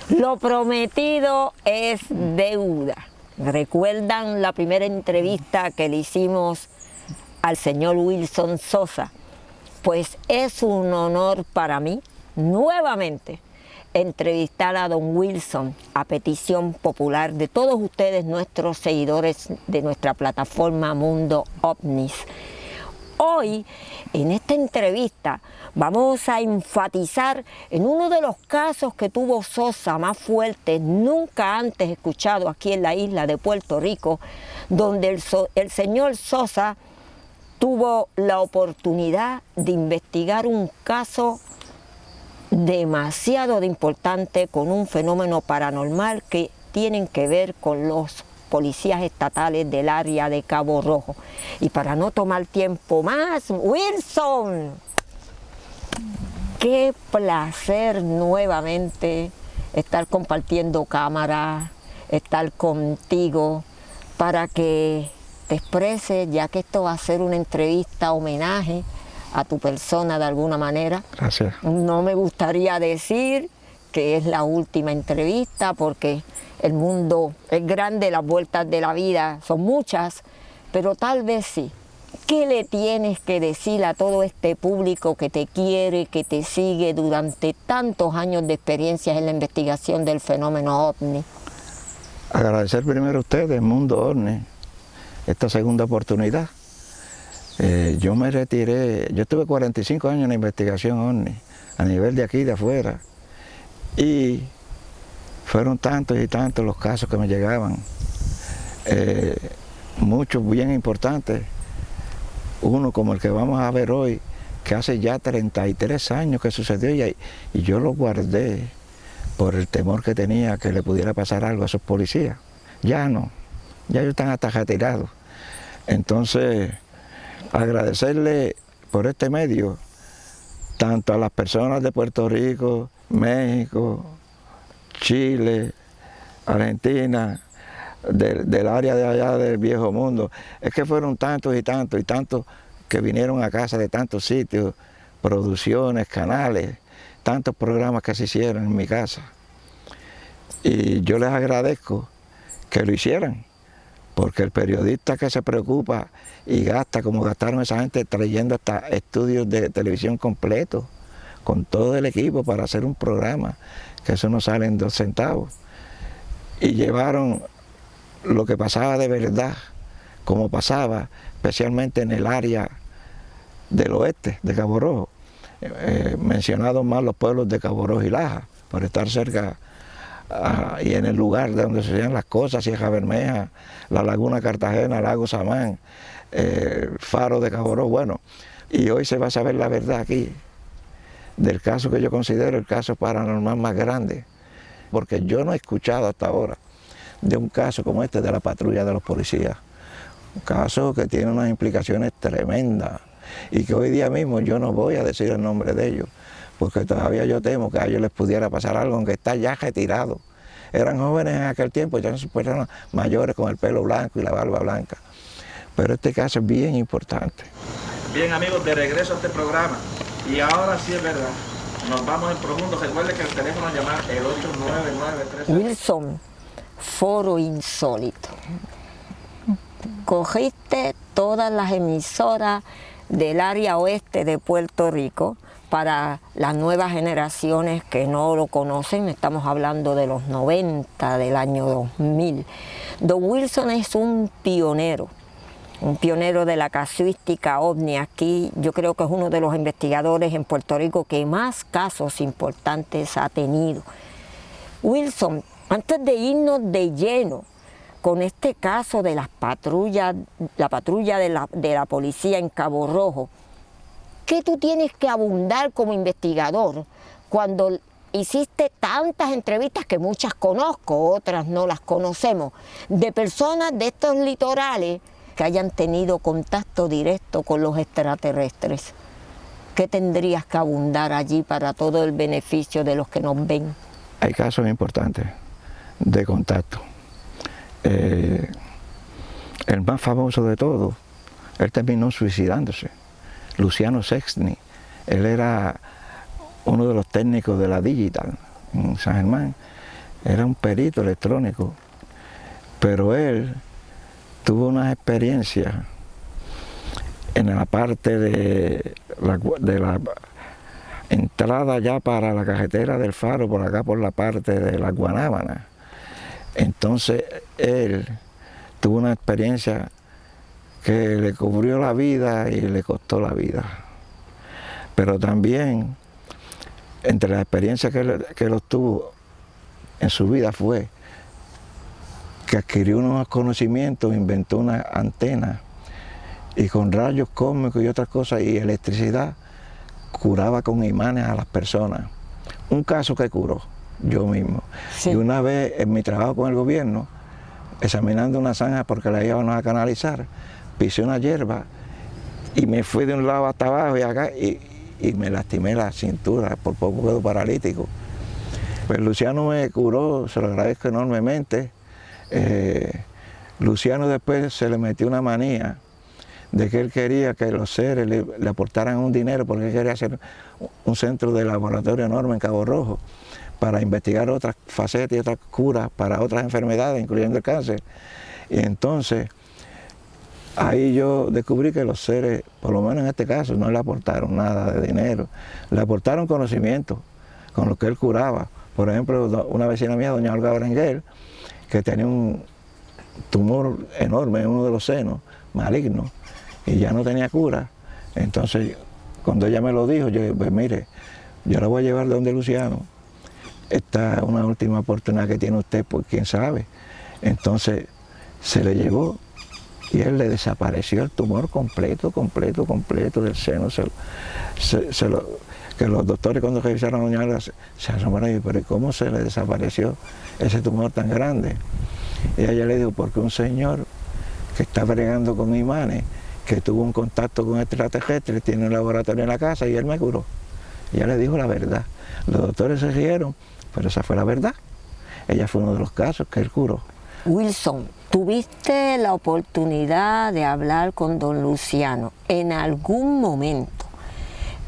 Lo prometido es deuda. ¿Recuerdan la primera entrevista que le hicimos al señor Wilson Sosa? Pues es un honor para mí, nuevamente, entrevistar a don Wilson a petición popular de todos ustedes, nuestros seguidores de nuestra plataforma Mundo OVNIs. Hoy, en esta entrevista, vamos a enfatizar en uno de los casos que tuvo Sosa más fuertes, nunca antes escuchado aquí en la isla de Puerto Rico, donde el señor Sosa tuvo la oportunidad de investigar un caso demasiado importante con un fenómeno paranormal que tienen que ver con los policías estatales del área de Cabo Rojo. Y para no tomar tiempo más, Wilson, qué placer nuevamente estar compartiendo cámara, estar contigo para que te expreses, ya que esto va a ser una entrevista homenaje a tu persona de alguna manera. Gracias. No me gustaría decir que es la última entrevista porque el mundo es grande, las vueltas de la vida son muchas, pero tal vez sí. ¿Qué le tienes que decir a todo este público que te quiere, que te sigue durante tantos años de experiencias en la investigación del fenómeno OVNI? Agradecer primero a ustedes, Mundo OVNI, esta segunda oportunidad. Yo me retiré, yo estuve 45 años en la investigación OVNI, a nivel de aquí y de afuera, y fueron tantos y tantos los casos que me llegaban, muchos bien importantes, uno como el que vamos a ver hoy, que hace ya 33 años que sucedió y yo lo guardé por el temor que tenía que le pudiera pasar algo a esos policías. Ya no, ya ellos están hasta retirados. Entonces, agradecerle por este medio tanto a las personas de Puerto Rico, México, Chile, Argentina, del área de allá del viejo mundo. Es que fueron tantos y tantos y tantos que vinieron a casa de tantos sitios, producciones, canales, tantos programas que se hicieron en mi casa. Y yo les agradezco que lo hicieran, porque el periodista que se preocupa y gasta como gastaron esa gente trayendo hasta estudios de televisión completos, con todo el equipo para hacer un programa, que eso no sale en 2 centavos. Y llevaron lo que pasaba de verdad, como pasaba, especialmente en el área del oeste de Cabo Rojo. Mencionados más los pueblos de Cabo Rojo y Laja, por estar cerca y en el lugar de donde se hacían las cosas, Sierra Bermeja, la Laguna Cartagena, Lago Samán, Faro de Cabo Rojo, bueno. Y hoy se va a saber la verdad aquí, del caso que yo considero el caso paranormal más grande, porque yo no he escuchado hasta ahora de un caso como este de la patrulla de los policías, un caso que tiene unas implicaciones tremendas y que hoy día mismo yo no voy a decir el nombre de ellos, porque todavía yo temo que a ellos les pudiera pasar algo, aunque está ya retirado. Eran jóvenes en aquel tiempo, ya son personas mayores con el pelo blanco y la barba blanca, pero este caso es bien importante. Bien amigos, de regreso a este programa, y ahora sí es verdad, nos vamos en profundo. Recuerden que el teléfono a llamar el 899-3... Wilson, Foro Insólito. Cogiste todas las emisoras del área oeste de Puerto Rico para las nuevas generaciones que no lo conocen. Estamos hablando de los 90, del año 2000. Don Wilson es un pionero de la casuística OVNI aquí. Yo creo que es uno de los investigadores en Puerto Rico que más casos importantes ha tenido. Wilson, antes de irnos de lleno con este caso de las patrullas, la patrulla de la policía en Cabo Rojo, ¿qué tú tienes que abundar como investigador cuando hiciste tantas entrevistas, que muchas conozco, otras no las conocemos, de personas de estos litorales que hayan tenido contacto directo con los extraterrestres? ¿Qué tendrías que abundar allí para todo el beneficio de los que nos ven? Hay casos importantes de contacto. El más famoso de todos, él terminó suicidándose, Luciano Sextny. Él era uno de los técnicos de la Digital en San Germán. era un perito electrónico, pero él tuvo unas experiencias en la parte de la entrada ya para la carretera del Faro, por acá por la parte de la Guanábana. Entonces él tuvo una experiencia que le cubrió la vida y le costó la vida. Pero también, entre las experiencias que él obtuvo en su vida fue que adquirió unos conocimientos, inventó una antena y con rayos cósmicos y otras cosas y electricidad curaba con imanes a las personas. Un caso que curó yo mismo. Sí. Y una vez en mi trabajo con el gobierno, examinando una zanja porque la íbamos a canalizar, pisé una hierba y me fui de un lado hasta abajo y acá y me lastimé la cintura, por poco quedo paralítico. Pues Luciano me curó, se lo agradezco enormemente. Luciano después se le metió una manía de que él quería que los seres le aportaran un dinero porque él quería hacer un centro de laboratorio enorme en Cabo Rojo para investigar otras facetas y otras curas para otras enfermedades, incluyendo el cáncer. Y entonces, ahí yo descubrí que los seres, por lo menos en este caso, no le aportaron nada de dinero, le aportaron conocimiento con lo que él curaba. Por ejemplo, una vecina mía, doña Olga Berenguer, que tenía un tumor enorme en uno de los senos, maligno, y ya no tenía cura. Entonces, cuando ella me lo dijo, yo dije, pues mire, yo la voy a llevar donde Luciano. Esta es una última oportunidad que tiene usted, pues quién sabe. Entonces, se le llevó y él le desapareció el tumor completo del seno. Que los doctores cuando revisaron a doña Olga se asombraron, pero ¿cómo se le desapareció ese tumor tan grande? Y ella le dijo, porque un señor que está bregando con imanes, que tuvo un contacto con extraterrestres, tiene un laboratorio en la casa y él me curó. Y ella le dijo la verdad. Los doctores se rieron, pero esa fue la verdad. Ella fue uno de los casos que él curó. Wilson, ¿tuviste la oportunidad de hablar con don Luciano? ¿En algún momento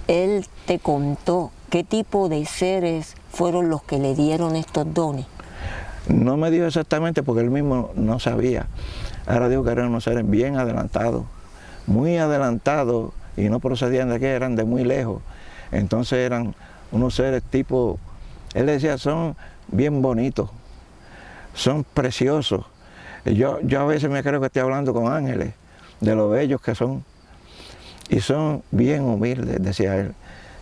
él te contó qué tipo de seres fueron los que le dieron estos dones? No me dijo exactamente porque él mismo no sabía. Ahora digo que eran unos seres bien adelantados, muy adelantados, y no procedían de aquí, eran de muy lejos. Entonces eran unos seres tipo, él decía, son bien bonitos, son preciosos. Yo a veces me creo que estoy hablando con ángeles, de lo bellos que son. Y son bien humildes, decía él.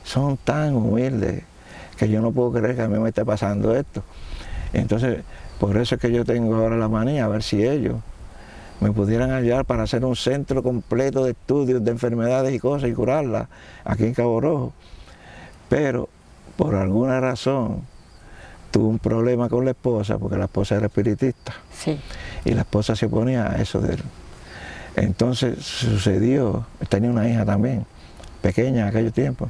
Son tan humildes que yo no puedo creer que a mí me esté pasando esto. Entonces, por eso es que yo tengo ahora la manía, a ver si ellos me pudieran ayudar para hacer un centro completo de estudios de enfermedades y cosas y curarlas aquí en Cabo Rojo. Pero, por alguna razón, tuvo un problema con la esposa, porque la esposa era espiritista. Sí. Y la esposa se oponía a eso de él. Entonces sucedió, tenía una hija también, pequeña en aquellos tiempos.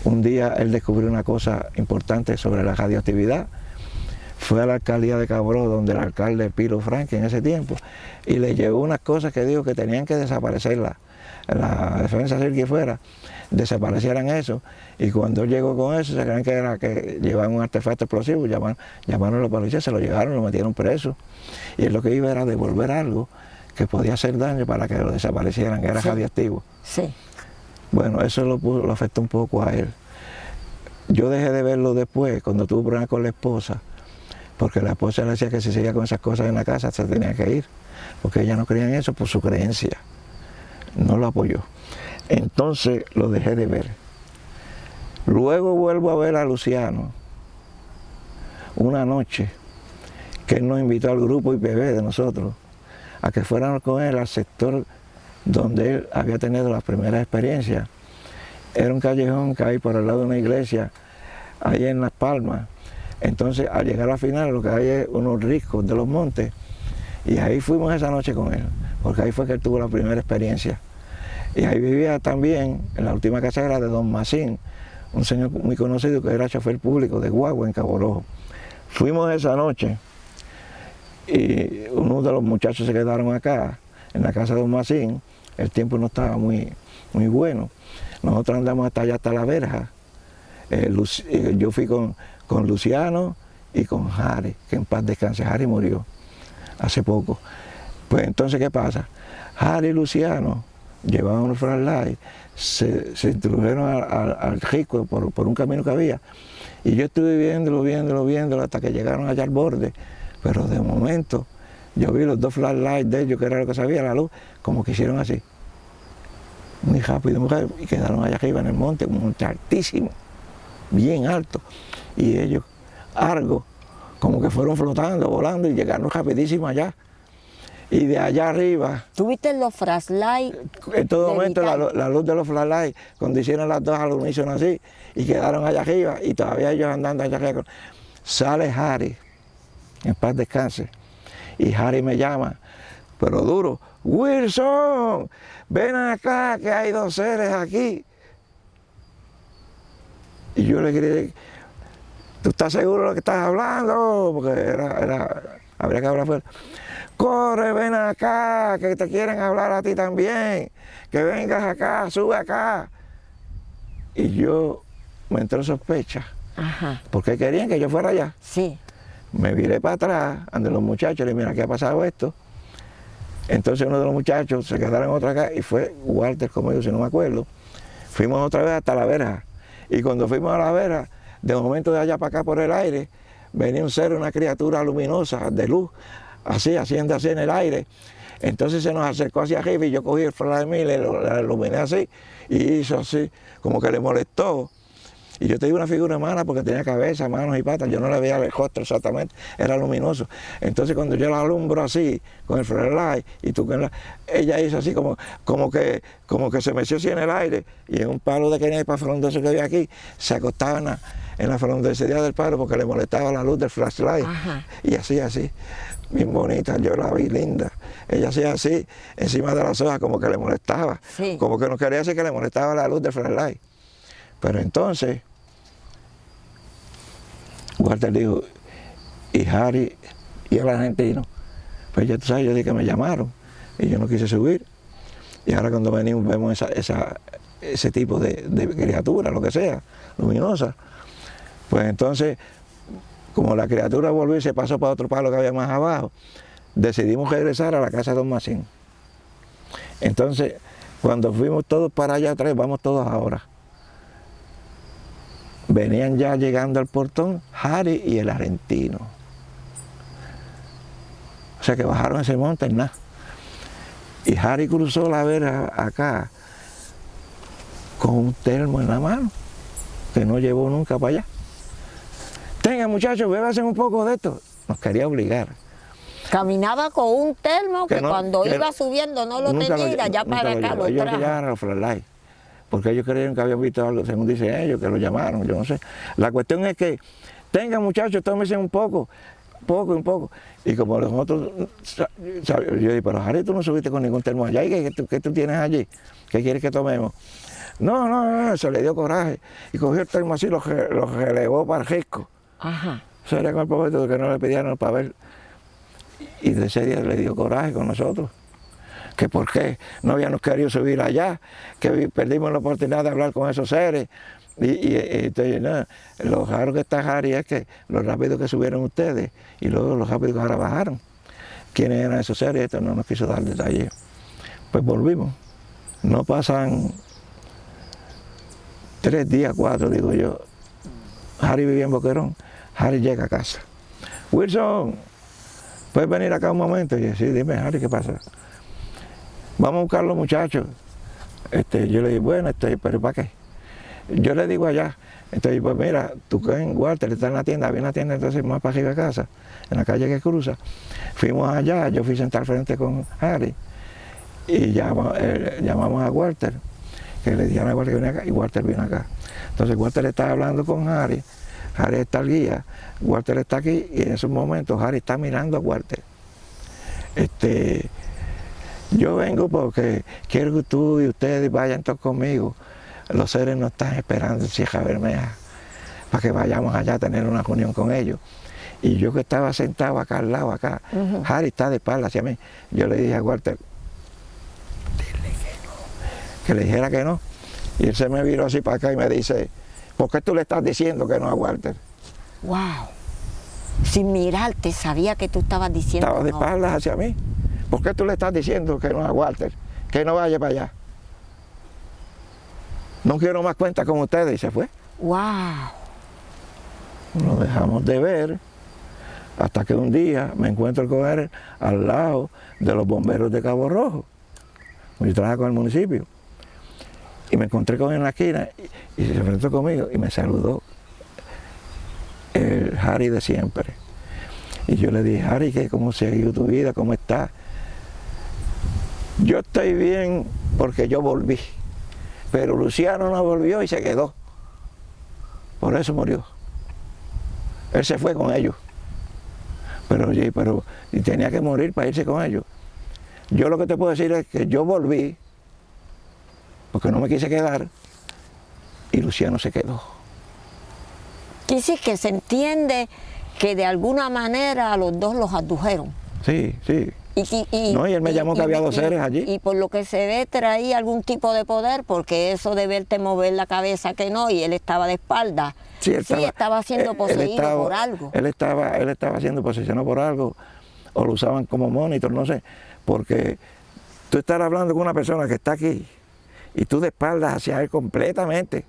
Un día él descubrió una cosa importante sobre la radioactividad. Fue a la alcaldía de Cabo Rojo, donde el alcalde Piro Franque en ese tiempo, y le llevó unas cosas que dijo que tenían que desaparecerlas. La defensa civil que fuera, desaparecieran eso, y cuando él llegó con eso, se creían que era que llevaban un artefacto explosivo, llamaron a la policía, se lo llevaron, lo metieron preso, y él lo que iba era devolver algo que podía hacer daño para que lo desaparecieran, que era radioactivo. Sí. Bueno, eso lo afectó un poco a él. Yo dejé de verlo después, cuando tuvo problemas con la esposa, porque la esposa le decía que si seguía con esas cosas en la casa se tenía que ir, porque ella no creía en eso por su creencia, no lo apoyó. Entonces lo dejé de ver. Luego vuelvo a ver a Luciano una noche que él nos invitó al grupo IPB de nosotros a que fuéramos con él al sector donde él había tenido las primeras experiencias. Era un callejón que hay por el lado de una iglesia, allá en Las Palmas. Entonces, al llegar al final, lo que hay es unos riscos de los montes, y ahí fuimos esa noche con él, porque ahí fue que él tuvo la primera experiencia. Y ahí vivía también, en la última casa era de don Macín, un señor muy conocido que era chofer público de guagua en Cabo Rojo. Fuimos esa noche, y uno de los muchachos se quedaron acá, en la casa de don Macín. El tiempo no estaba muy bueno. Nosotros andamos hasta allá, hasta la verja. Yo fui con Luciano y con Harry, que en paz descanse. Harry murió hace poco. Pues entonces, ¿qué pasa? Harry y Luciano llevaban unos flashlights, se introdujeron al risco por un camino que había, y yo estuve viéndolo hasta que llegaron allá al borde, pero de momento yo vi los 2 flashlights de ellos, que era lo que sabía, la luz, como que hicieron así, muy rápido, y quedaron allá arriba en el monte, un monte altísimo, bien alto, y ellos, algo, como que fueron flotando, volando, y llegaron rapidísimo allá. Y de allá arriba, ¿Tuviste los flashlights? en todo momento la luz de los flashlights, cuando hicieron las 2 al unísono así, y quedaron allá arriba, y todavía ellos andando allá arriba. Sale Harry, en paz descanse, y Harry me llama, pero duro, Wilson, ven acá, que hay 2 seres aquí. Y yo le grité, ¿tú estás seguro de lo que estás hablando? Porque habría que hablar fuera. Corre, ven acá, que te quieren hablar a ti también, que vengas acá, sube acá. Y yo me entró sospecha, Ajá. porque querían que yo fuera allá. Sí. Me viré para atrás, ante los muchachos, le dije, mira, ¿qué ha pasado esto? Entonces uno de los muchachos se quedaron otra acá, y fue Walter conmigo, si no me acuerdo. Fuimos otra vez hasta la verja, y cuando fuimos a la verja, de momento de allá para acá por el aire, venía un ser, una criatura luminosa, de luz, así, haciendo así en el aire. Entonces se nos acercó hacia arriba y yo cogí el flashlight mío y la iluminé así y hizo así, como que le molestó. Y yo te digo una figura humana porque tenía cabeza, manos y patas, yo no le veía el rostro exactamente, era luminoso. Entonces cuando yo la alumbro así, con el flashlight, y tú con ella hizo así como que se metió así en el aire, y en un palo de quenepa frondoso que había aquí, se acostaba en la frondosidad del palo porque le molestaba la luz del flashlight. Ajá. Y así, bien bonita, yo la vi linda. Ella hacía así, encima de las hojas, como que le molestaba, Sí. como que no quería decir que le molestaba la luz del flashlight. Pero entonces, Walter dijo, y Harry y el argentino, pues ya tú sabes, yo dije que me llamaron, y yo no quise subir. Y ahora cuando venimos vemos ese tipo de criatura, lo que sea, luminosa. Pues entonces, como la criatura volvió y se pasó para otro palo que había más abajo, decidimos regresar a la casa de Don Macín. Entonces, cuando fuimos todos para allá atrás, vamos todos ahora. Venían ya llegando al portón Harry y el argentino. O sea que bajaron ese monte en nada. Y Harry cruzó la verja acá con un termo en la mano, que no llevó nunca para allá. Tengan muchachos, bébanse un poco de esto. Nos quería obligar. Caminaba con un termo que no, cuando que iba subiendo no lo nunca tenía, ya para acá lo ellos trajo. llegaron a los flashlights, porque ellos creyeron que habían visto algo, según dicen ellos, que lo llamaron, yo no sé. La cuestión es que, tengan muchachos, tómense un poco. Y como los otros, yo dije, pero Harry, tú no subiste con ningún termo allá, ¿y qué tú tienes allí? ¿Qué quieres que tomemos? No, se le dio coraje. Y cogió el termo así, lo relevó para el risco. Ajá. Sería con el poquito que no le pidieron para ver. Y de ese día le dio coraje con nosotros. Que por qué no habíamos querido subir allá, que perdimos la oportunidad de hablar con esos seres. Y entonces, no, lo raro que está Harry es que lo rápido que subieron ustedes y luego lo rápido que ahora bajaron. ¿Quiénes eran esos seres? Esto no nos quiso dar detalles. Pues volvimos. No pasan 3 días, 4, digo yo. Harry vivía en Boquerón. Harry llega a casa. Wilson, ¿puedes venir acá un momento? Y yo, sí, dime, Harry, ¿qué pasa? Vamos a buscar a los muchachos. Yo le digo, bueno, pero ¿para qué? Yo le digo allá, entonces, pues mira, tú en Walter está en la tienda, había una tienda entonces más para arriba de casa, en la calle que cruza. Fuimos allá, yo fui sentar frente con Harry y llamamos a Walter, que le dijeron a Walter que venía acá, y Walter vino acá. Entonces Walter estaba hablando con Harry está el guía, Walter está aquí y en esos momentos Harry está mirando a Walter. Yo vengo porque quiero que tú y ustedes vayan todos conmigo. Los seres nos están esperando en Sierra Bermeja para que vayamos allá a tener una reunión con ellos. Y yo que estaba sentado acá al lado, acá, Harry está de espalda hacia mí. Yo le dije a Walter, dile que no, que le dijera que no. Y él se me viró así para acá y me dice, ¿por qué tú le estás diciendo que no a Walter? Wow. Sin mirarte, sabía que tú estabas diciendo Estaba de no. espaldas hacia mí. ¿Por qué tú le estás diciendo que no a Walter, que no vaya para allá? No quiero más cuenta con ustedes, y se fue. ¡Wow! Lo dejamos de ver hasta que un día me encuentro con él al lado de los bomberos de Cabo Rojo. Yo trabajaba con el municipio. Y me encontré con él en la esquina y se enfrentó conmigo y me saludó. El Harry de siempre. Y yo le dije, Harry, ¿cómo se ha ido tu vida? ¿Cómo estás? Yo estoy bien porque yo volví. Pero Luciano no volvió y se quedó. Por eso murió. Él se fue con ellos. Pero y tenía que morir para irse con ellos. Yo lo que te puedo decir es que yo volví, porque no me quise quedar, y Luciano se quedó. Quisiste que se entiende que de alguna manera a los dos los abdujeron. Sí, sí. No, y él me llamó que había dos seres allí. Y por lo que se ve traía algún tipo de poder, porque eso de verte mover la cabeza que no, y él estaba de espalda. Sí, estaba siendo poseído por algo. Él estaba siendo posesionado por algo, o lo usaban como monitor, no sé, porque tú estás hablando con una persona que está aquí, y tú de espaldas hacia él completamente.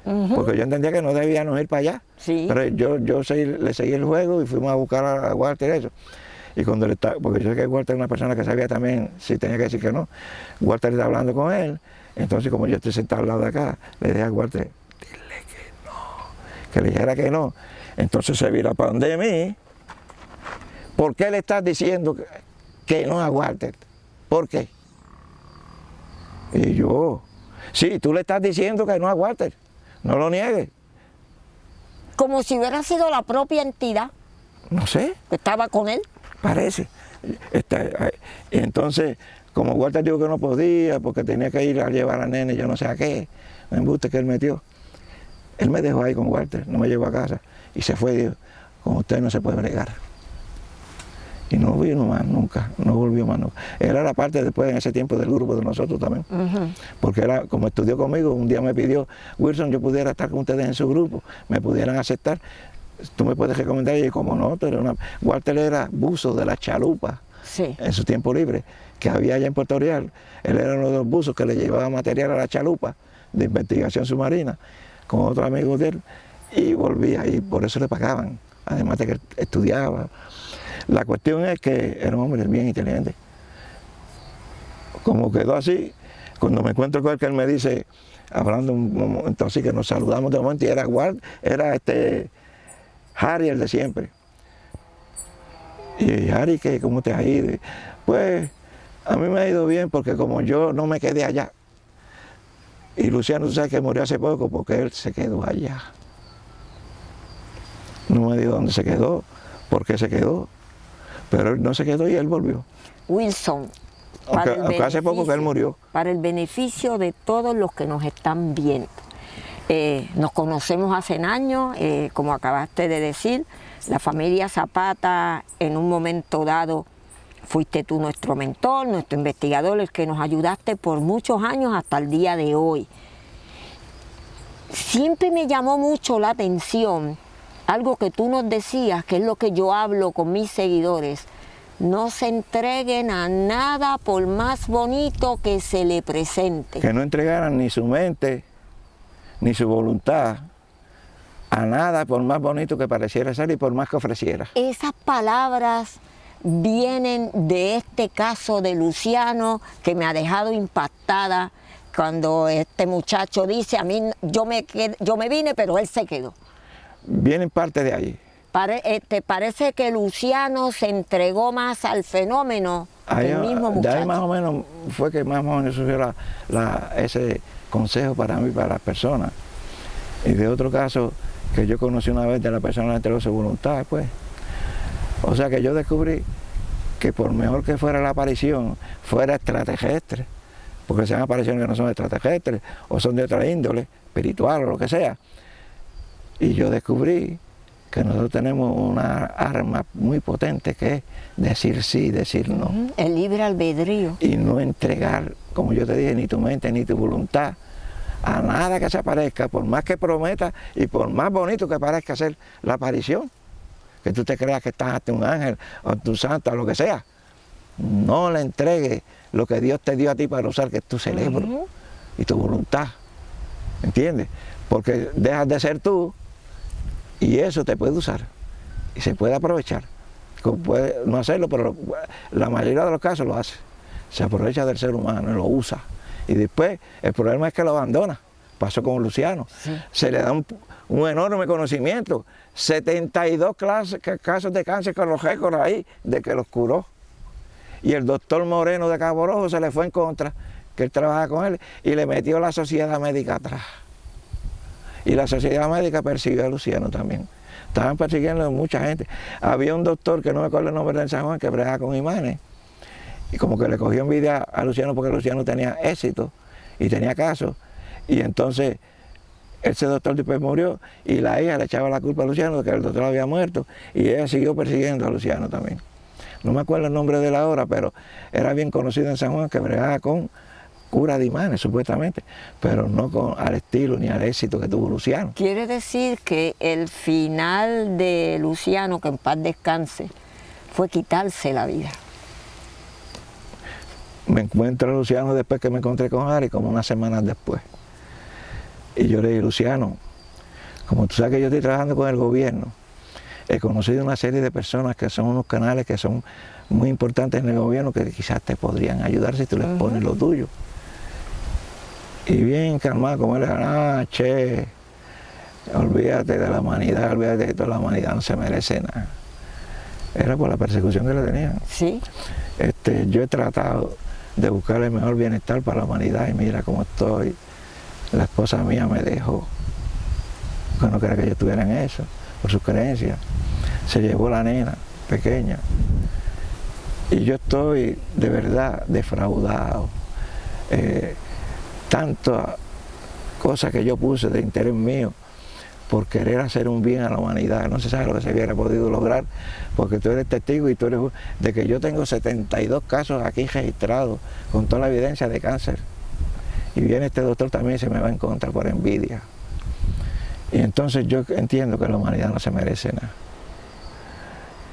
Porque yo entendía que no debíamos ir para allá. Sí. Pero yo le seguí el juego y fuimos a buscar a Walter eso. Y cuando le estaba, porque yo sé que Walter es una persona que sabía también si tenía que decir que no. Walter estaba hablando con él, entonces como yo estoy sentado al lado de acá, le dije a Walter, dile que no, que le dijera que no. Entonces se vira para donde mí. ¿Por qué le estás diciendo que no a Walter? ¿Por qué? Y yo, sí, tú le estás diciendo que no a Walter, no lo niegues. Como si hubiera sido la propia entidad No sé. que estaba con él. Parece. Entonces, como Walter dijo que no podía, porque tenía que ir a llevar a nene, yo no sé a qué, me embuste que él metió. Él me dejó ahí con Walter, no me llevó a casa, y se fue, dijo, con usted no se puede bregar. Y no vino más nunca, no volvió más nunca. Él era parte después en ese tiempo del grupo de nosotros también. Porque era, como estudió conmigo, un día me pidió, Wilson, yo pudiera estar con ustedes en su grupo, me pudieran aceptar. Tú me puedes recomendar, y como no, Walter era buzo de la chalupa, Sí. en su tiempo libre, que había allá en Puerto Real. Él era uno de los buzos que le llevaba material a la chalupa de investigación submarina, con otro amigo de él, y volvía, y por eso le pagaban, además de que estudiaba. La cuestión es que era un hombre bien inteligente. Como quedó así, cuando me encuentro con él, que él me dice, hablando un momento así, que nos saludamos de momento, y era Harry, el de siempre. Y Harry, ¿cómo te ha ido? Pues a mí me ha ido bien porque como yo no me quedé allá. Y Luciano, tú sabes que murió hace poco porque él se quedó allá. No me dijo dónde se quedó, por qué se quedó. Pero él no se quedó y él volvió. Wilson, Aunque hace poco que él murió. Para el beneficio de todos los que nos están viendo. Nos conocemos hace años, como acabaste de decir, la familia Zapata en un momento dado fuiste tú nuestro mentor, nuestro investigador, el que nos ayudaste por muchos años hasta el día de hoy. Siempre me llamó mucho la atención algo que tú nos decías, que es lo que yo hablo con mis seguidores: no se entreguen a nada por más bonito que se le presente. Que no entregaran ni su mente, ni su voluntad a nada por más bonito que pareciera ser y por más que ofreciera. Esas palabras vienen de este caso de Luciano, que me ha dejado impactada cuando este muchacho dice, a mí yo me vine, pero él se quedó. Vienen parte de ahí. Parece que Luciano se entregó más al fenómeno del mismo muchacho. De ahí más o menos fue que más o menos surgió ese consejo para mí, para las personas. Y de otro caso que yo conocí una vez, de la persona que entregó su voluntad, pues. O sea que yo descubrí que por mejor que fuera la aparición, fuera extraterrestre, porque sean apariciones que no son extraterrestres, o son de otra índole, espiritual o lo que sea. Y yo descubrí que nosotros tenemos una arma muy potente, que es decir sí, decir no. El libre albedrío. Y no entregar, como yo te dije, ni tu mente ni tu voluntad a nada que se aparezca, por más que prometa y por más bonito que parezca ser la aparición. que tú te creas que estás ante un ángel o ante un santo o lo que sea. No le entregues lo que Dios te dio a ti para usar, que es tu cerebro y tu voluntad. ¿Entiendes? Porque dejas de ser tú y eso te puede usar y se puede aprovechar. Puede no hacerlo, pero la mayoría de los casos lo hace. Se aprovecha del ser humano y lo usa. Y después el problema es que lo abandona. Pasó con Luciano. Sí. Se le da un enorme conocimiento. 72 casos de cáncer con los récords ahí, de que los curó. Y el doctor Moreno de Cabo Rojo se le fue en contra, que él trabaja con él, y le metió la sociedad médica atrás. Y la sociedad médica persiguió a Luciano también. Estaban persiguiendo a mucha gente. Había un doctor, que no me acuerdo el nombre de San Juan, que bregaba con imanes, y como que le cogió envidia a Luciano porque Luciano tenía éxito y tenía casos. Y entonces ese doctor después murió y la hija le echaba la culpa a Luciano de que el doctor había muerto, y ella siguió persiguiendo a Luciano también. No me acuerdo el nombre de la hora, pero era bien conocido en San Juan, que bregaba con cura de imanes, supuestamente, pero no al estilo ni al éxito que tuvo Luciano. Quiere decir que el final de Luciano, que en paz descanse, fue quitarse la vida. Me encuentro a Luciano después que me encontré con Harry, como unas semanas después. Y yo le dije, Luciano, como tú sabes que yo estoy trabajando con el gobierno, he conocido una serie de personas que son unos canales que son muy importantes en el gobierno, que quizás te podrían ayudar si tú les pones lo tuyo. Y bien calmado, como él era, che, olvídate de la humanidad, olvídate de toda la humanidad, no se merece nada. Era por la persecución que le tenían. Sí. Yo he tratado de buscar el mejor bienestar para la humanidad y mira cómo estoy. La esposa mía me dejó, que no quería que yo estuviera en eso, por sus creencias. Se llevó la nena pequeña. Y yo estoy de verdad defraudado. Tantas cosas que yo puse de interés mío por querer hacer un bien a la humanidad, no se sabe lo que se hubiera podido lograr, porque tú eres testigo y tú eres de que yo tengo 72 casos aquí registrados con toda la evidencia de cáncer. Y viene este doctor también y se me va en contra por envidia. Y entonces yo entiendo que la humanidad no se merece nada.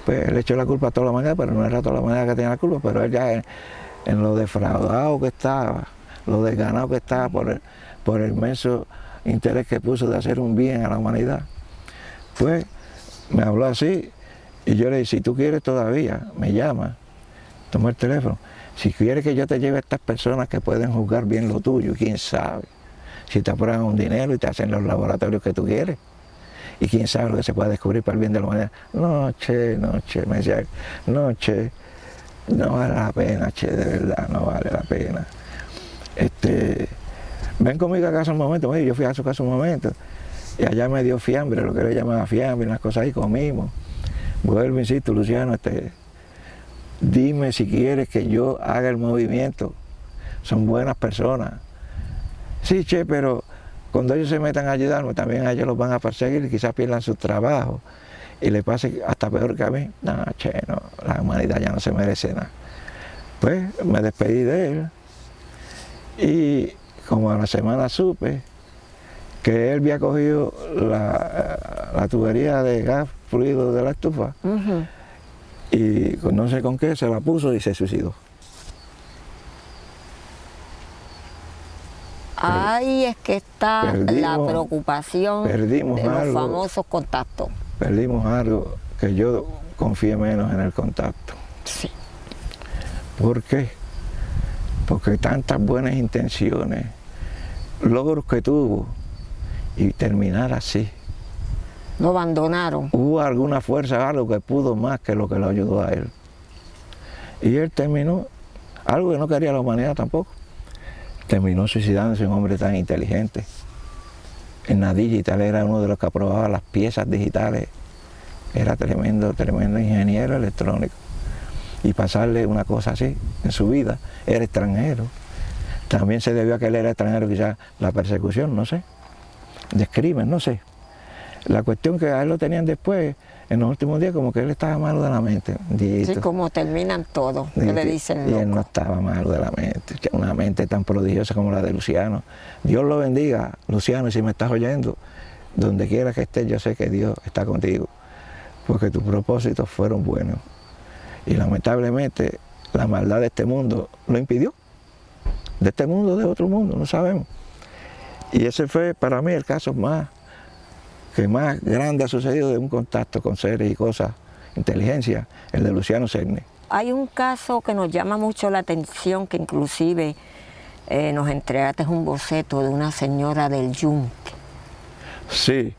Pues él echó la culpa a toda la humanidad, pero no era toda la humanidad que tenía la culpa, pero él ya en lo defraudado que estaba, lo desganado que estaba por el inmenso interés que puso de hacer un bien a la humanidad, pues me habló así y yo le dije, si tú quieres todavía, me llama, toma el teléfono, si quieres que yo te lleve a estas personas que pueden juzgar bien lo tuyo, quién sabe, si te aprueban un dinero y te hacen los laboratorios que tú quieres, y quién sabe lo que se puede descubrir para el bien de la humanidad. No, che, me decía, no, che, no vale la pena, che, de verdad, no vale la pena. Ven conmigo a casa un momento. Yo fui a su casa un momento y allá me dio fiambre, lo que le llamaba fiambre, unas cosas ahí, comimos. Vuelvo, insisto, Luciano, dime si quieres que yo haga el movimiento. Son buenas personas. Sí, che, pero cuando ellos se metan a ayudarme, también a ellos los van a perseguir y quizás pierdan su trabajo y le pase hasta peor que a mí. No, che, no, la humanidad ya no se merece nada. Pues me despedí de él y como a la semana supe que él había cogido la tubería de gas fluido de la estufa y no sé con qué se la puso y se suicidó. Ahí es que está la preocupación de los famosos contactos. Perdimos algo que yo confié menos en el contacto. Sí. ¿Por qué? Porque tantas buenas intenciones, logros que tuvo y terminar así. Lo abandonaron. Hubo alguna fuerza, algo que pudo más que lo que lo ayudó a él. Y él terminó, algo que no quería la humanidad tampoco, terminó suicidándose, un hombre tan inteligente. En la digital era uno de los que aprobaba las piezas digitales, era tremendo ingeniero electrónico. Y pasarle una cosa así en su vida, era extranjero. También se debió a que él era extranjero, quizás la persecución, no sé, describen, no sé. La cuestión que a él lo tenían después, en los últimos días, como que él estaba malo de la mente. Sí, como terminan todos, que le dicen loco. Y él no estaba malo de la mente, una mente tan prodigiosa como la de Luciano. Dios lo bendiga, Luciano, y si me estás oyendo, donde quiera que estés, yo sé que Dios está contigo. porque tus propósitos fueron buenos. Y lamentablemente la maldad de este mundo lo impidió. De este mundo, de otro mundo, no sabemos. Y ese fue para mí el caso que más grande ha sucedido de un contacto con seres y cosas, inteligencia, el de Luciano Segni. Hay un caso que nos llama mucho la atención, que inclusive nos entregaste un boceto de una señora del Yunque. Sí,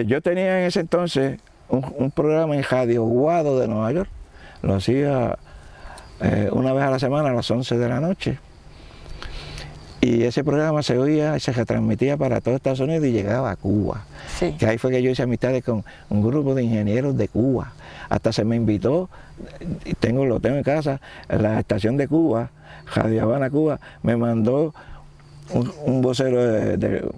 yo tenía en ese entonces un programa en Radio Guado de Nueva York. Lo hacía una vez a la semana a las 11 de la noche. Y ese programa se oía y se retransmitía para todo Estados Unidos y llegaba a Cuba. Sí. Que ahí fue que yo hice amistades con un grupo de ingenieros de Cuba. Hasta se me invitó, y lo tengo en casa, la estación de Cuba, Radio Habana, Cuba, me mandó un vocero de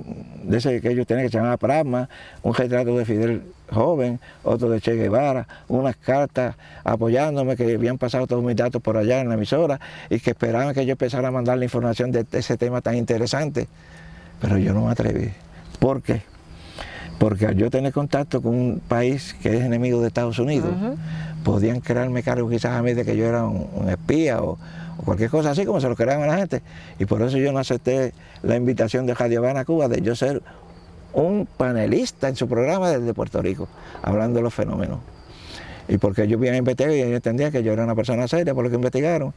ese que ellos tenían que se llamaba Prasma, un retrato de Fidel joven, otro de Che Guevara, unas cartas apoyándome, que habían pasado todos mis datos por allá en la emisora y que esperaban que yo empezara a mandar la información de ese tema tan interesante. Pero yo no me atreví. ¿Por qué? Porque al yo tener contacto con un país que es enemigo de Estados Unidos, podían crearme cargo quizás a mí de que yo era un espía o cualquier cosa así, como se lo creaban a la gente. Y por eso yo no acepté la invitación de Radio Habana, Cuba, de yo ser un panelista en su programa desde Puerto Rico, hablando de los fenómenos. Y porque ellos bien investigar y ellos entendían que yo era una persona seria por lo que investigaron.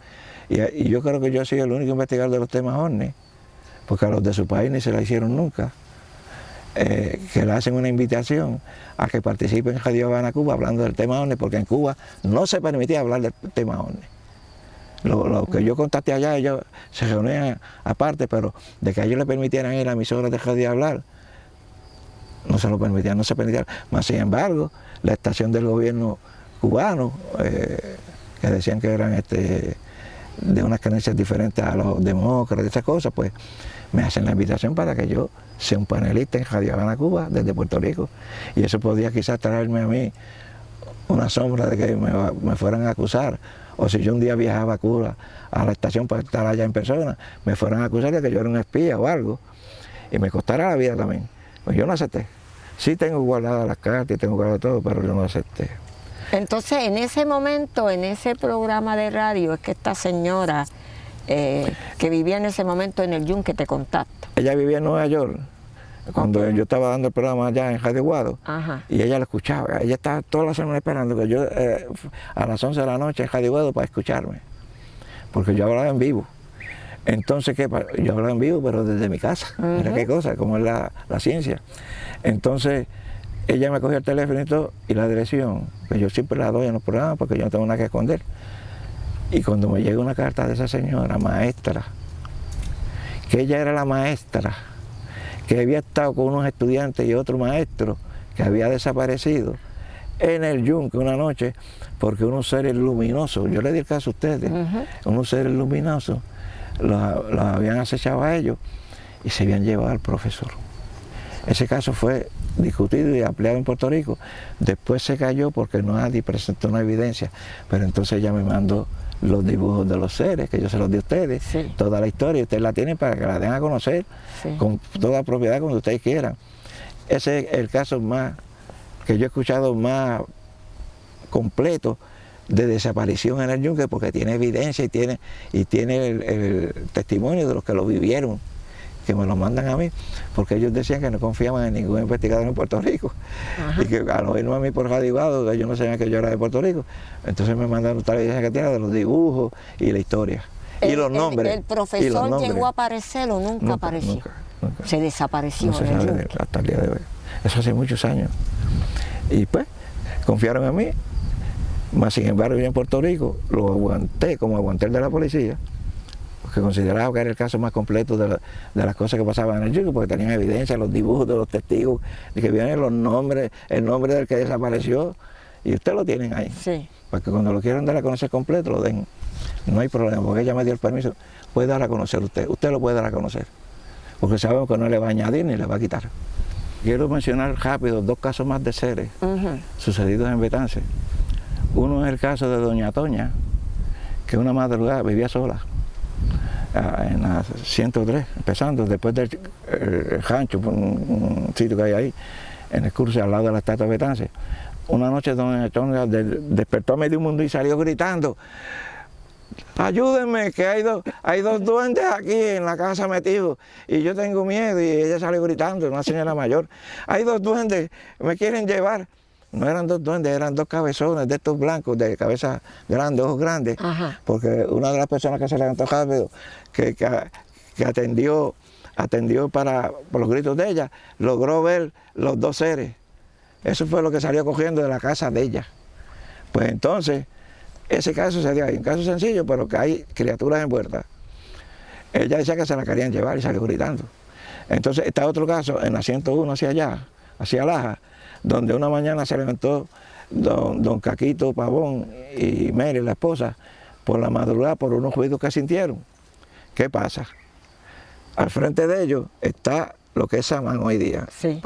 Y yo creo que yo soy el único investigador de los temas ovnis, porque a los de su país ni se la hicieron nunca. Que le hacen una invitación a que participe en Radio Habana, Cuba, hablando del tema ovni, porque en Cuba no se permitía hablar del tema ovni. Lo que yo contacté allá, ellos se reunían aparte, pero de que a ellos le permitieran ir a la emisora de radio hablar, no se lo permitían, no se permitía. Mas sin embargo, la estación del gobierno cubano, que decían que eran de unas creencias diferentes a los demócratas y esas cosas, pues me hacen la invitación para que yo sea un panelista en Radio Habana, Cuba, desde Puerto Rico. Y eso podía quizás traerme a mí una sombra de que me fueran a acusar. O si yo un día viajaba a Cuba, a la estación para estar allá en persona, me fueran a acusar de que yo era un espía o algo, y me costara la vida también. Pues yo no acepté. Sí tengo guardadas las cartas y tengo guardado todo, pero yo no acepté. Entonces, en ese momento, en ese programa de radio, es que esta señora que vivía en ese momento en el Yunque te contacta. Ella vivía en Nueva York, cuando yo estaba dando el programa allá en Radio Guado, y ella lo escuchaba. Ella estaba toda la semana esperando que yo a las 11 de la noche en Radio Guado para escucharme, porque yo hablaba en vivo. Entonces, ¿qué pasa? Yo hablaba en vivo, pero desde mi casa. Mira qué cosa, como es la ciencia. Entonces, ella me cogió el teléfono y todo, y la dirección, que yo siempre la doy en los programas porque yo no tengo nada que esconder. Y cuando me llega una carta de esa señora, maestra, que ella era la maestra, que había estado con unos estudiantes y otro maestro que había desaparecido en el Yunque una noche, porque unos seres luminosos, yo le di el caso a ustedes, unos seres luminosos los habían acechado a ellos y se habían llevado al profesor. Ese caso fue discutido y ampliado en Puerto Rico. Después se cayó porque nadie presentó una evidencia, pero entonces ella me mandó los dibujos de los seres, que yo se los di a ustedes, toda la historia, ustedes la tienen para que la den a conocer con toda propiedad cuando ustedes quieran. Ese es el caso más que yo he escuchado más completo de desaparición en el Yunque, porque tiene evidencia y tiene el testimonio de los que lo vivieron, que me lo mandan a mí, porque ellos decían que no confiaban en ningún investigador en Puerto Rico. Y que al oírme a mí por Radio Guado, ellos no sabían que yo era de Puerto Rico, entonces me mandaron toda la evidencia que tiene de los dibujos y la historia. Y los nombres. ¿El profesor llegó a aparecer o nunca apareció? Nunca. Se desapareció. No se sabe hasta el día de hoy. Eso hace muchos años. Y pues, confiaron en mí, mas sin embargo yo en Puerto Rico lo aguanté como aguanté el de la policía, porque consideraba que era el caso más completo de las cosas que pasaban en el Yunque, porque tenían evidencia, los dibujos de los testigos, y que vienen los nombres, el nombre del que desapareció, y ustedes lo tienen ahí. Sí. Porque cuando lo quieran dar a conocer completo, lo den. No hay problema, porque ella me dio el permiso. Puede dar a conocer usted lo puede dar a conocer, porque sabemos que no le va a añadir ni le va a quitar. Quiero mencionar rápido dos casos más de seres sucedidos en Betance. Uno es el caso de doña Toña, que una madrugada vivía sola en la 103, empezando después del rancho, un sitio que hay ahí, en el curso al lado de la estatua de Betance. una noche doña Antonia despertó a medio mundo y salió gritando: ayúdenme, que hay dos duendes aquí en la casa metidos y yo tengo miedo. Y ella salió gritando, una señora mayor: hay dos duendes, me quieren llevar. No eran dos duendes, eran dos cabezones de estos blancos, de cabeza grande, ojos grandes. Ajá. Porque una de las personas que se levantó rápido, que atendió por los gritos de ella, logró ver los dos seres. Eso fue lo que salió cogiendo de la casa de ella. Pues entonces, ese caso se dio ahí, un caso sencillo, pero que hay criaturas envueltas. Ella decía que se la querían llevar y salió gritando. Entonces está otro caso en la 101 hacia allá, hacia Laja, donde una mañana se levantó don Caquito Pavón y Mary, la esposa, por la madrugada por unos ruidos que sintieron. ¿Qué pasa? Al frente de ellos está lo que es Samán hoy día. Sí.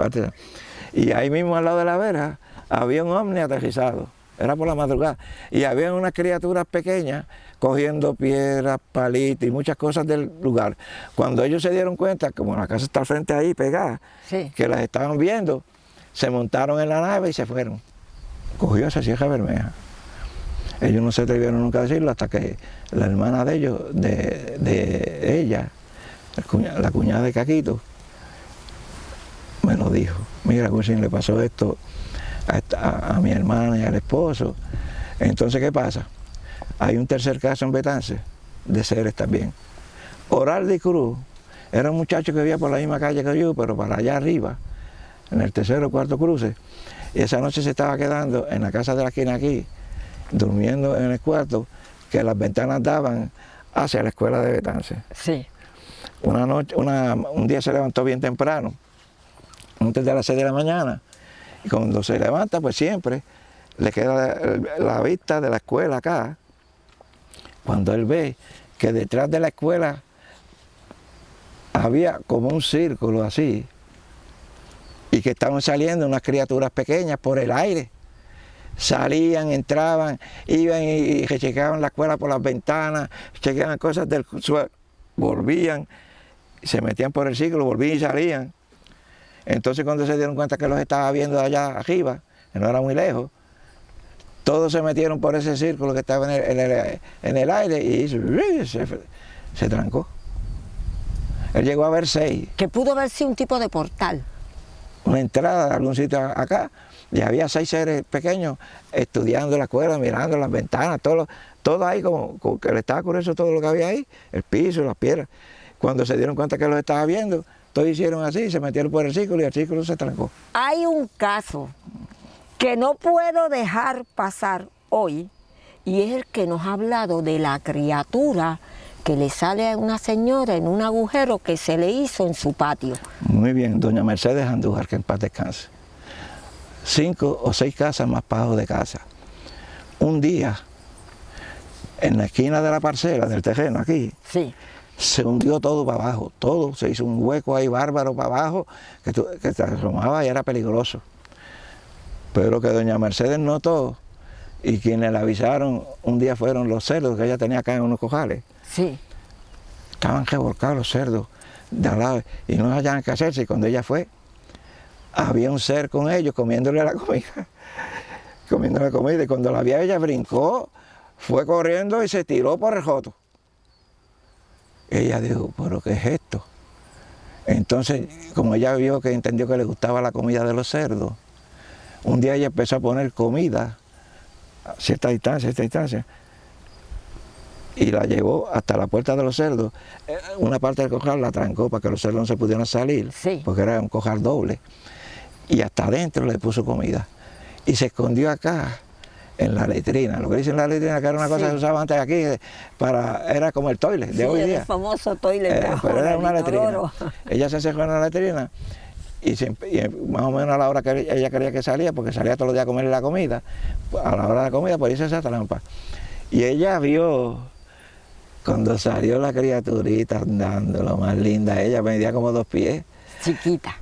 Y ahí mismo al lado de la verja había un ovni aterrizado. Era por la madrugada. Y había unas criaturas pequeñas cogiendo piedras, palitos y muchas cosas del lugar. Cuando ellos se dieron cuenta, como la casa está al frente ahí pegada, Sí. que las estaban viendo, se montaron en la nave y se fueron. Cogió esa Sierra Bermeja. Ellos no se atrevieron nunca a decirlo hasta que la hermana de ellos, de ella, la cuñada de Caquito, me lo dijo. Mira, Agustín, le pasó esto a mi hermana y al esposo. Entonces, ¿qué pasa? Hay un tercer caso en Betance, de seres también. Oraldi Cruz era un muchacho que vivía por la misma calle que yo, pero para allá arriba, en el tercero o cuarto cruce. Y esa noche se estaba quedando en la casa de la esquina aquí, durmiendo en el cuarto, que las ventanas daban hacia la escuela de Betance. Sí. Un día se levantó bien temprano, antes de las 6 de la mañana, y cuando se levanta, pues siempre le queda la vista de la escuela acá. Cuando él ve que detrás de la escuela había como un círculo así, y que estaban saliendo unas criaturas pequeñas por el aire. Salían, entraban, iban y chequeaban la escuela por las ventanas, chequeaban cosas del suelo, volvían, se metían por el círculo, volvían y salían. Entonces cuando se dieron cuenta que los estaba viendo allá arriba, que no era muy lejos, todos se metieron por ese círculo que estaba en el aire y se trancó. Él llegó a ver 6. Que pudo haber sido un tipo de portal. Una entrada de algún sitio acá, y había 6 seres pequeños estudiando la escuela, mirando las ventanas, todo ahí como que le estaba curioso todo lo que había ahí, el piso, las piedras. Cuando se dieron cuenta que los estaba viendo, todos hicieron así, se metieron por el círculo y el círculo se trancó. Hay un caso que no puedo dejar pasar hoy, y es el que nos ha hablado de la criatura que le sale a una señora en un agujero que se le hizo en su patio. Muy bien, doña Mercedes Andújar, que en paz descanse. 5 o 6 casas más abajo de casa. Un día, en la esquina de la parcela, del terreno aquí, Sí. se hundió todo para abajo, todo, se hizo un hueco ahí bárbaro para abajo, que te asomaba y era peligroso. Pero que doña Mercedes notó, y quienes le avisaron un día fueron los cerdos que ella tenía acá en unos cojales. Sí. Estaban revolcados los cerdos de al lado y no hallaban qué hacerse. Y cuando ella fue, había un ser con ellos comiéndole la comida. Comiéndole la comida. Y cuando la vio, ella brincó, fue corriendo y se tiró por el joto. Ella dijo, ¿pero qué es esto? Entonces, como ella vio que entendió que le gustaba la comida de los cerdos, un día ella empezó a poner comida a cierta distancia, y la llevó hasta la puerta de los cerdos. Una parte del corral la trancó para que los cerdos no se pudieran salir, Sí. porque era un corral doble. Y hasta adentro le puso comida. Y se escondió acá, en la letrina. Lo que dicen la letrina, que era una cosa que se usaba antes aquí, era como el toilet de hoy día. El famoso toilet. Pero era una del letrina. inodoro. Ella se encerró en la letrina y más o menos a la hora que ella quería que salía, porque salía todos los días a comer la comida, a la hora de la comida pues hizo esa trampa. Y ella vio, cuando salió la criaturita andando, lo más linda, ella medía como 2 pies. Chiquita.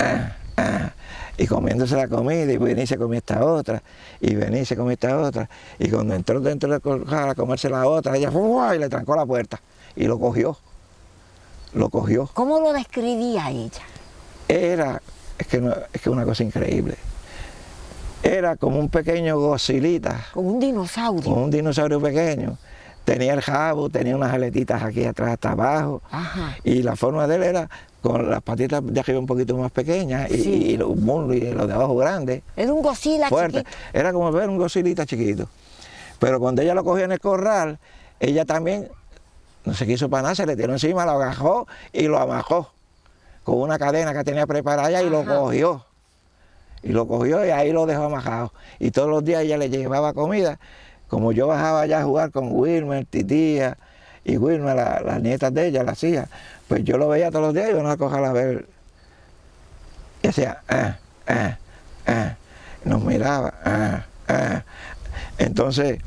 Y comiéndose la comida, y venía y se comía esta otra, y venía y se comía esta otra. Y cuando entró dentro del corral a comerse la otra, ella fue y le trancó la puerta y lo cogió. Lo cogió. ¿Cómo lo describía ella? Es que una cosa increíble. Era como un pequeño Godzilla, Como un dinosaurio. como un dinosaurio pequeño. Tenía el jabo, tenía unas aletitas aquí atrás hasta abajo. Ajá. Y la forma de él era con las patitas de arriba un poquito más pequeñas Sí. y los muslos y los de abajo grandes, Era un Godzilla fuertes. chiquito. Era como ver un Godzilla chiquito. Pero cuando ella lo cogió en el corral, ella también no se quiso para nada, se le tiró encima, lo agajó y lo amajó con una cadena que tenía preparada y lo Ajá. cogió. Y lo cogió y ahí lo dejó amajado. Y todos los días ella le llevaba comida. Como yo bajaba allá a jugar con Wilmer, Titía y Wilmer, las nietas de ella, las hijas, pues yo lo veía todos los días y yo no la cogía a ver. Y hacía, nos miraba, Entonces,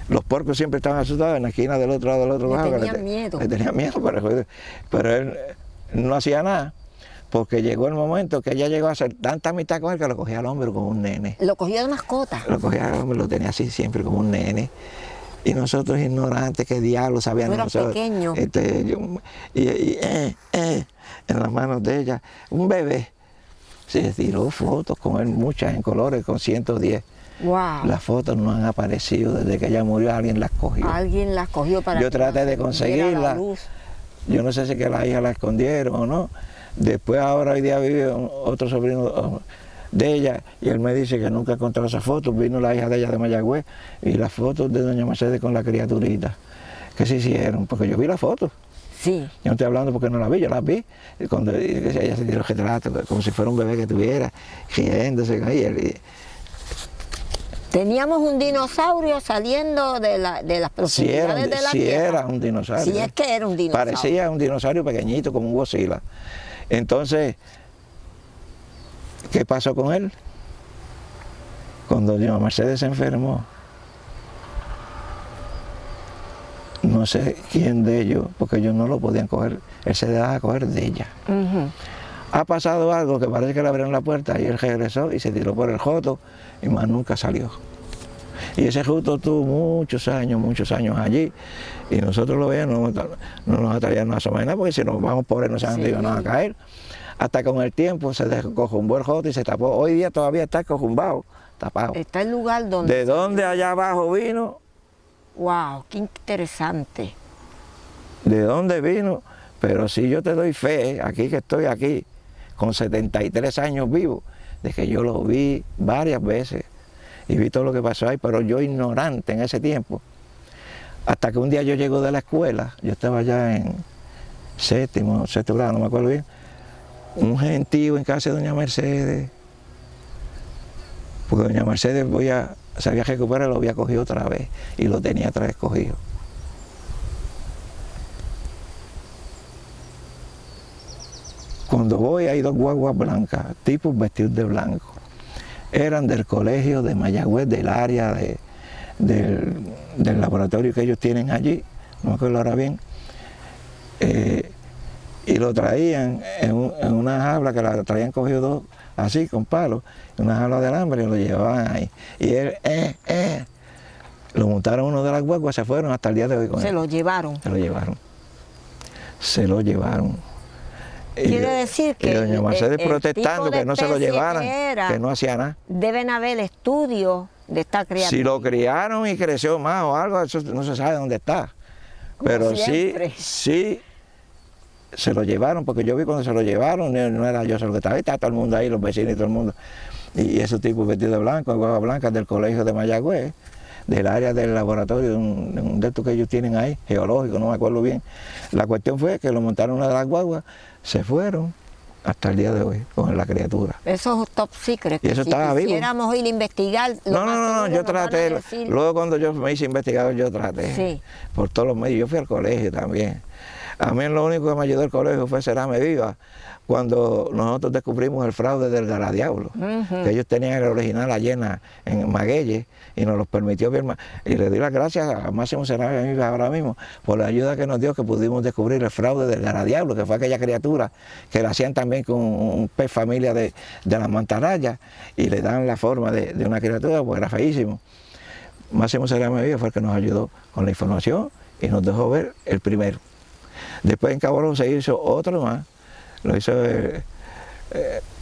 los puercos siempre estaban asustados en la esquina del otro lado del otro Le lado. tenían miedo. Le tenían miedo, pero él no hacía nada, porque llegó el momento que ella llegó a hacer tanta amistad con él que lo cogía al hombro como un nene. Lo cogió de mascota. Lo cogía al hombro, lo tenía así siempre como un nene. Y nosotros ignorantes, qué diablos sabíamos Tú eras nosotros. pequeño. En las manos de ella, un bebé. Se tiró fotos con él, muchas en colores, con 110. Wow. Las fotos no han aparecido desde que ella murió, alguien las cogió. Alguien las cogió para Yo que traté no de se viera conseguirla. la luz. Yo no sé si que la hija la escondieron o no. Después ahora hoy día vive otro sobrino de ella y él me dice que nunca encontró esas fotos. Vino la hija de ella de Mayagüez y las fotos de doña Mercedes con la criaturita que se hicieron, porque yo vi las fotos. Sí. Yo no estoy hablando porque no las vi, yo las vi. Y cuando ella se tiró el retrato, como si fuera un bebé que tuviera, riéndose ahí. Teníamos un dinosaurio saliendo de las profundidades de la Si tierra. era un dinosaurio. Si es que era un dinosaurio. Parecía un dinosaurio pequeñito, como un Godzilla. Entonces, ¿qué pasó con él? Cuando doña Mercedes se enfermó, no sé quién de ellos, porque ellos no lo podían coger, él se dejaba coger de ella. Ujú. Ha pasado algo que parece que le abrieron la puerta y él regresó y se tiró por el joto y más nunca salió. Y ese joto tuvo muchos años allí y nosotros lo veíamos, no nos atraíamos a asomar nada porque si nos vamos por él no sabemos dónde iban a caer. Hasta con el tiempo se descojumbó el joto y se tapó. Hoy día todavía está cojumbado, tapado. Está el lugar donde... ¿De dónde allá abajo vino? Wow, qué interesante. ¿De dónde vino? Pero si yo te doy fe, aquí que estoy aquí, con 73 años vivo, de que yo lo vi varias veces y vi todo lo que pasó ahí, pero yo ignorante en ese tiempo. Hasta que un día yo llego de la escuela, yo estaba ya en sexto grado, no me acuerdo bien, un gentío en casa de doña Mercedes, porque doña Mercedes se había recuperado y lo había cogido otra vez, y lo tenía otra vez cogido. Cuando voy hay dos guaguas blancas, tipos vestidos de blanco. Eran del colegio de Mayagüez, del área del laboratorio que ellos tienen allí, no me acuerdo ahora bien. Y lo traían en una jaula que la traían cogido dos, así con palos, en una jaula de alambre y lo llevaban ahí. Y él, lo montaron uno de las guaguas, se fueron hasta el día de hoy con él. Se lo llevaron. Se lo llevaron. Se lo llevaron. Quiere decir que y doña Mercedes el protestando tipo de que no se lo especie llevaran, que no hacía nada. Deben haber estudios de esta criatura. Si lo criaron y creció más o algo, eso no se sabe dónde está. Pero siempre. sí se lo llevaron, porque yo vi cuando se lo llevaron, no era yo solo que estaba ahí, estaba todo el mundo ahí, los vecinos y todo el mundo. Y esos tipos vestidos de blanco, guaguas blancas del colegio de Mayagüez, del área del laboratorio, de un de estos que ellos tienen ahí, geológico, no me acuerdo bien. La cuestión fue que lo montaron una de las guaguas, se fueron hasta el día de hoy con la criatura. Eso es top secret. Y eso si estaba vivo. quisiéramos ir a investigar. No, yo traté. Luego cuando yo me hice investigador, yo traté. Sí. Por todos los medios. Yo fui al colegio también. A mí lo único que me ayudó el colegio fue Cerame Viva, cuando nosotros descubrimos el fraude del Garadiablo, que ellos tenían el original allá en Magueyes y nos los permitió firmar. Y le doy las gracias a Máximo Cerame Viva ahora mismo por la ayuda que nos dio, que pudimos descubrir el fraude del Garadiablo, que fue aquella criatura que la hacían también con un pez familia de las mantarrayas y le dan la forma de una criatura, pues era feísimo. Máximo Cerame Viva fue el que nos ayudó con la información y nos dejó ver el primero. Después en Cabo Rojo se hizo otro más, lo hizo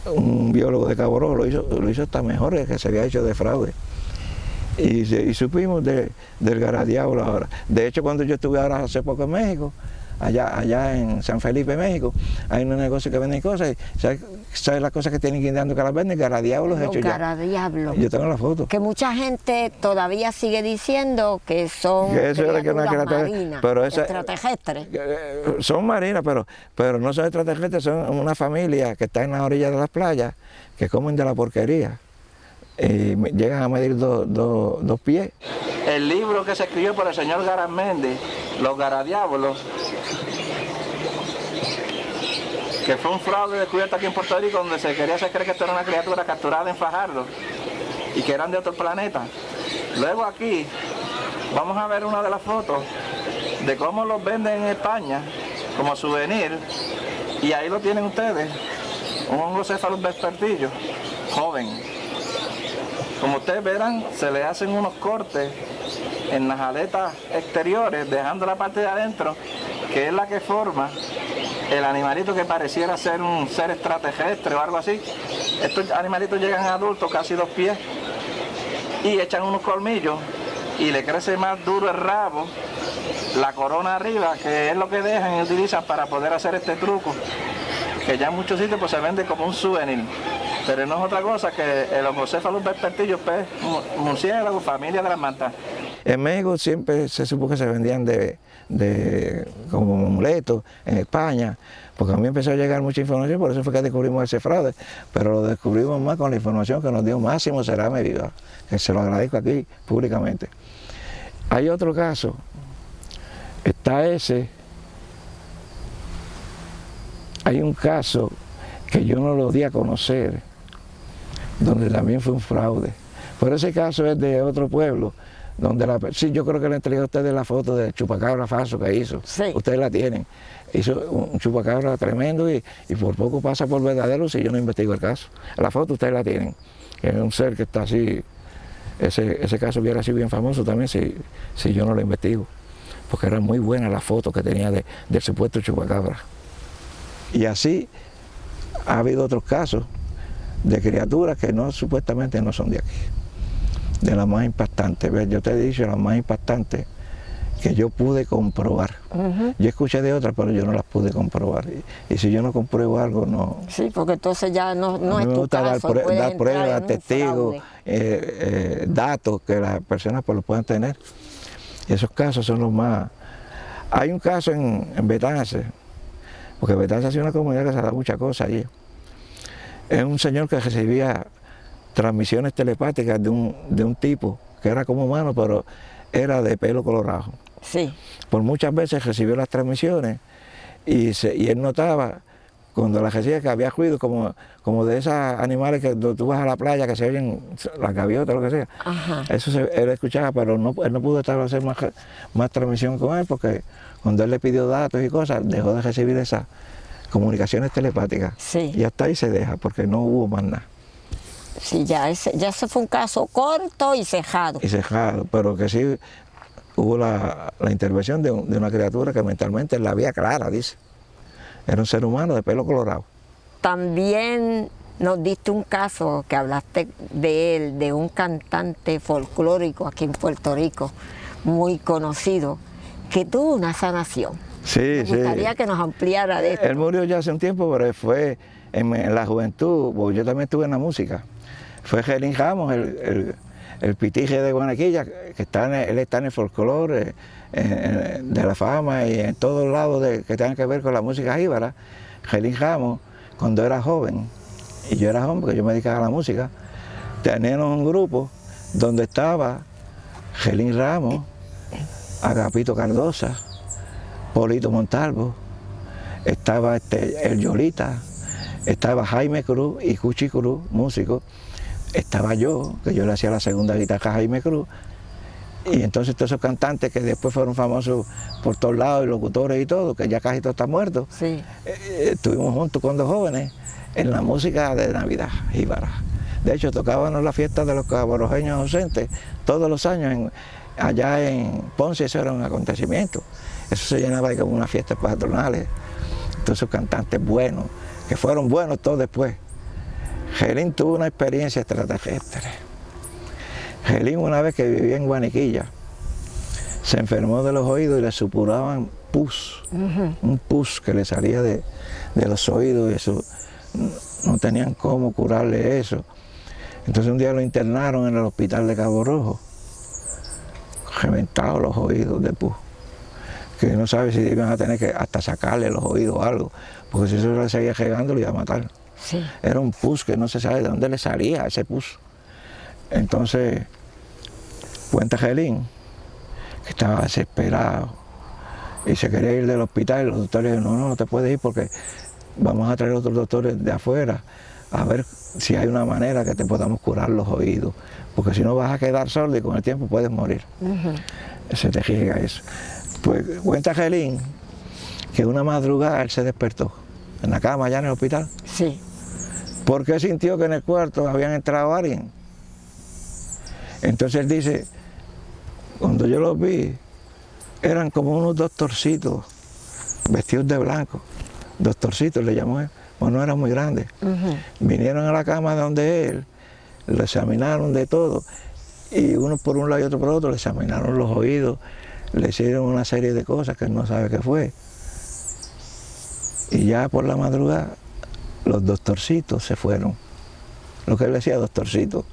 un biólogo de Cabo Rojo, lo hizo hasta mejor que se había hecho de fraude. Y supimos del Garadiablo ahora. De hecho, cuando yo estuve ahora hace poco en México, allá en San Felipe, México, hay unos negocios que venden cosas. ¿Sabes las cosas que tienen guindando que las venden? Garadiablos hechos ya. Garadiablos. Yo tengo la foto. Que mucha gente todavía sigue diciendo que son Que eso era que una criaturas criatura, marinas, pero esa, extraterrestres. Son marinas, pero no son extraterrestres, son una familia que está en la orilla de las playas, que comen de la porquería. Y llegan a medir 2 pies. El libro que se escribió por el señor Garamendi, Los Garadiablos, que fue un fraude descubierto aquí en Puerto Rico, donde se quería hacer creer que esto era una criatura capturada en Fajardo y que eran de otro planeta. Luego aquí vamos a ver una de las fotos de cómo los venden en España como souvenir, y ahí lo tienen ustedes, un Ongocephalus vespertillo joven. Como ustedes verán, se le hacen unos cortes en las aletas exteriores, dejando la parte de adentro, que es la que forma el animalito que pareciera ser un ser extraterrestre o algo así. Estos animalitos llegan a adultos, casi 2 pies, y echan unos colmillos y le crece más duro el rabo, la corona arriba, que es lo que dejan y utilizan para poder hacer este truco, que ya en muchos sitios pues se vende como un souvenir. Pero no es otra cosa que el Ongocephalus vespertillo, pez murciélago, familia de las mantas. En México siempre se supo que se vendían como amuletos, en España, porque a mí empezó a llegar mucha información, por eso fue que descubrimos ese fraude, pero lo descubrimos más con la información que nos dio Máximo Cerame Vivar, que se lo agradezco aquí públicamente. Hay otro caso, está ese, hay un caso que yo no lo di a conocer, donde también fue un fraude. Pero ese caso es de otro pueblo, donde sí, yo creo que le entregué a ustedes la foto del chupacabra falso que hizo. Sí. Ustedes la tienen. Hizo un chupacabra tremendo y por poco pasa por verdadero si yo no investigo el caso. La foto ustedes la tienen. Es un ser que está así. Ese caso hubiera sido bien famoso también si yo no lo investigo. Porque era muy buena la foto que tenía del supuesto chupacabra. Y así ha habido otros casos de criaturas que supuestamente no son de aquí, de las más impactantes. Yo te he dicho las más impactantes que yo pude comprobar. Yo escuché de otras, pero yo no las pude comprobar. Y si yo no compruebo algo, no... Sí, porque entonces ya no es tu caso. Dar pruebas, testigos, datos que las personas pues lo puedan tener. Y esos casos son los más... Hay un caso en Betance, porque Betance ha sido una comunidad que se da muchas cosas allí. Es un señor que recibía transmisiones telepáticas de un tipo que era como humano, pero era de pelo colorado. Sí. Por muchas veces recibió las transmisiones y él notaba cuando las recibía que había ruido como de esos animales que tú vas a la playa que se oyen, las gaviotas, lo que sea. Ajá. Eso él escuchaba, pero él no pudo establecer más transmisión con él porque cuando él le pidió datos y cosas, dejó de recibir esas comunicaciones telepáticas. Sí. Y hasta ahí se deja, porque no hubo más nada. Sí, ya ese fue un caso corto y cejado. Y cejado, pero que sí hubo la intervención de una criatura que mentalmente la vía clara, dice. Era un ser humano de pelo colorado. También nos diste un caso que hablaste de él, de un cantante folclórico aquí en Puerto Rico, muy conocido, que tuvo una sanación. Sí, Me gustaría que nos ampliara de esto. Él murió ya hace un tiempo, pero fue en la juventud, porque yo también estuve en la música. Fue Gelín Ramos, el pitije de Guanaquilla, que él está en el folclore de la fama y en todos lados que tengan que ver con la música jíbara. Gelín Ramos, cuando era joven, y yo era joven porque yo me dedicaba a la música, teníamos un grupo donde estaba Gelín Ramos, Agapito Cardosa, Polito Montalvo, estaba el Yolita, estaba Jaime Cruz y Cuchi Cruz, músico, estaba yo, que yo le hacía la segunda guitarra a Jaime Cruz, y entonces todos esos cantantes que después fueron famosos por todos lados, y locutores y todo, que ya casi todos están muertos, sí. Estuvimos juntos con 2 jóvenes en la música de Navidad jíbara. De hecho, tocábamos la fiesta de los caborojeños ausentes todos los años allá en Ponce. Eso era un acontecimiento. Eso se llenaba de como unas fiestas patronales. Todos esos cantantes buenos que fueron buenos todos después. Gelín tuvo una experiencia extraterrestre. Gelín, una vez que vivía en Guaniquilla, se enfermó de los oídos y le supuraban pus, un pus que le salía de los oídos, y eso no tenían cómo curarle eso. Entonces un día lo internaron en el hospital de Cabo Rojo, reventados los oídos de pus, que no sabe si iban a tener que hasta sacarle los oídos o algo, porque si eso le seguía regando lo iba a matar. Sí. Era un pus que no se sabe de dónde le salía ese pus. Entonces, cuenta Gelín que estaba desesperado y se quería ir del hospital, y los doctores dijeron, no te puedes ir porque vamos a traer otros doctores de afuera a ver si hay una manera que te podamos curar los oídos, porque si no vas a quedar sordo y con el tiempo puedes morir. Se te llega eso. Pues cuenta Gelín que una madrugada él se despertó en la cama allá en el hospital. Sí. Porque sintió que en el cuarto habían entrado alguien. Entonces él dice, cuando yo los vi, eran como unos doctorcitos vestidos de blanco. Doctorcitos le llamó él, pues no eran muy grandes. Vinieron a la cama donde él, lo examinaron de todo, y uno por un lado y otro por otro, le examinaron los oídos, le hicieron una serie de cosas que él no sabe qué fue. Y ya por la madrugada, los doctorcitos se fueron, lo que él decía doctorcitos.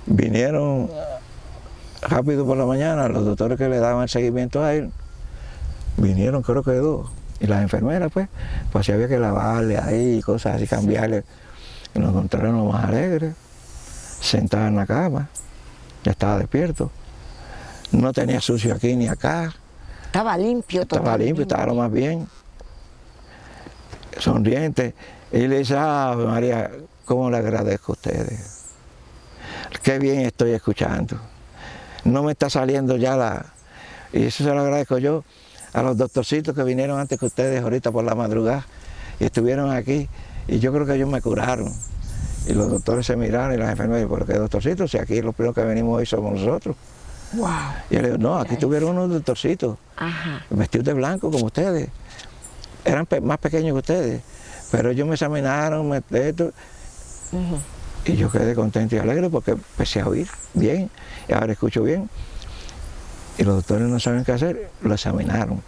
Vinieron rápido por la mañana, los doctores que le daban el seguimiento a él, vinieron creo que 2, y las enfermeras pues si había que lavarle ahí, cosas así, cambiarle, y nos encontraron lo más alegre, sentado en la cama, ya estaba despierto, no tenía sucio aquí ni acá. Estaba limpio todo. Estaba limpio, estaba lo más bien, sonriente, y le dice, María, ¿cómo le agradezco a ustedes? Qué bien estoy escuchando. No me está saliendo ya y eso se lo agradezco yo a los doctorcitos que vinieron antes que ustedes ahorita por la madrugada y estuvieron aquí, y yo creo que ellos me curaron. Y los doctores se miraron y las enfermeras, ¿por qué doctorcitos? Si aquí los primeros que venimos hoy somos nosotros. Wow. Y yo le digo, no, aquí tuvieron unos doctorcitos, vestidos de blanco como ustedes. Eran más pequeños que ustedes, pero ellos me examinaron, y yo quedé contento y alegre porque empecé a oír bien, y ahora escucho bien. Y los doctores no saben qué hacer, lo examinaron.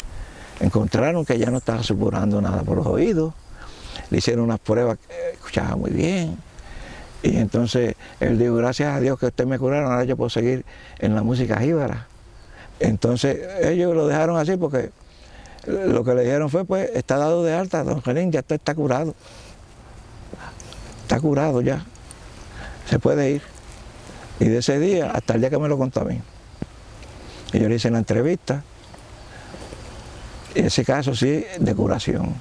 Encontraron que ya no estaba supurando nada por los oídos, le hicieron unas pruebas, escuchaba muy bien. Y entonces él dijo, gracias a Dios que ustedes me curaron, ahora yo puedo seguir en la música jíbara. Entonces ellos lo dejaron así porque lo que le dijeron fue, pues, está dado de alta, don Gelín, ya está curado. Está curado ya, se puede ir. Y de ese día, hasta el día que me lo contó a mí. Y yo le hice la entrevista, y ese caso sí, de curación,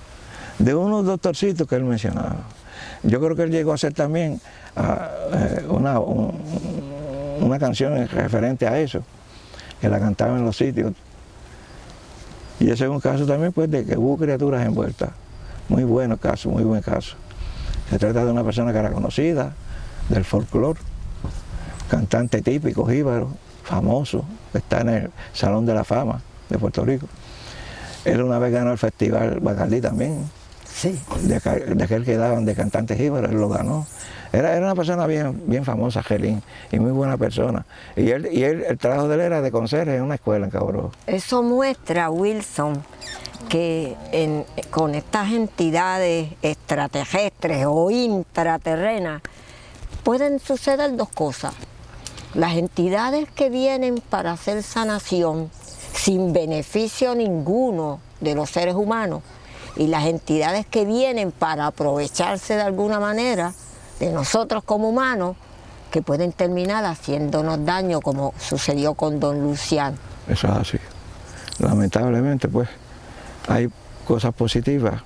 de unos doctorcitos que él mencionaba. Yo creo que él llegó a hacer también una canción referente a eso, que la cantaba en los sitios. Y ese es un caso también, pues, de que hubo criaturas envueltas. Muy bueno caso, muy buen caso. Se trata de una persona que era conocida, del folclore, cantante típico, jíbaro, famoso, que está en el Salón de la Fama de Puerto Rico. Él una vez ganó el Festival Bacardí también, sí, de aquel que daban de cantantes jíbaros, él lo ganó. Era una persona bien famosa, Gelín, y muy buena persona. Y el trabajo de él era de conserje en una escuela en Cabo Rojo. Eso muestra, Wilson, que con estas entidades extraterrestres o intraterrenas pueden suceder 2 cosas. Las entidades que vienen para hacer sanación sin beneficio ninguno de los seres humanos, y las entidades que vienen para aprovecharse de alguna manera de nosotros como humanos, que pueden terminar haciéndonos daño, como sucedió con don Luciano. Eso es así. Lamentablemente, pues, hay cosas positivas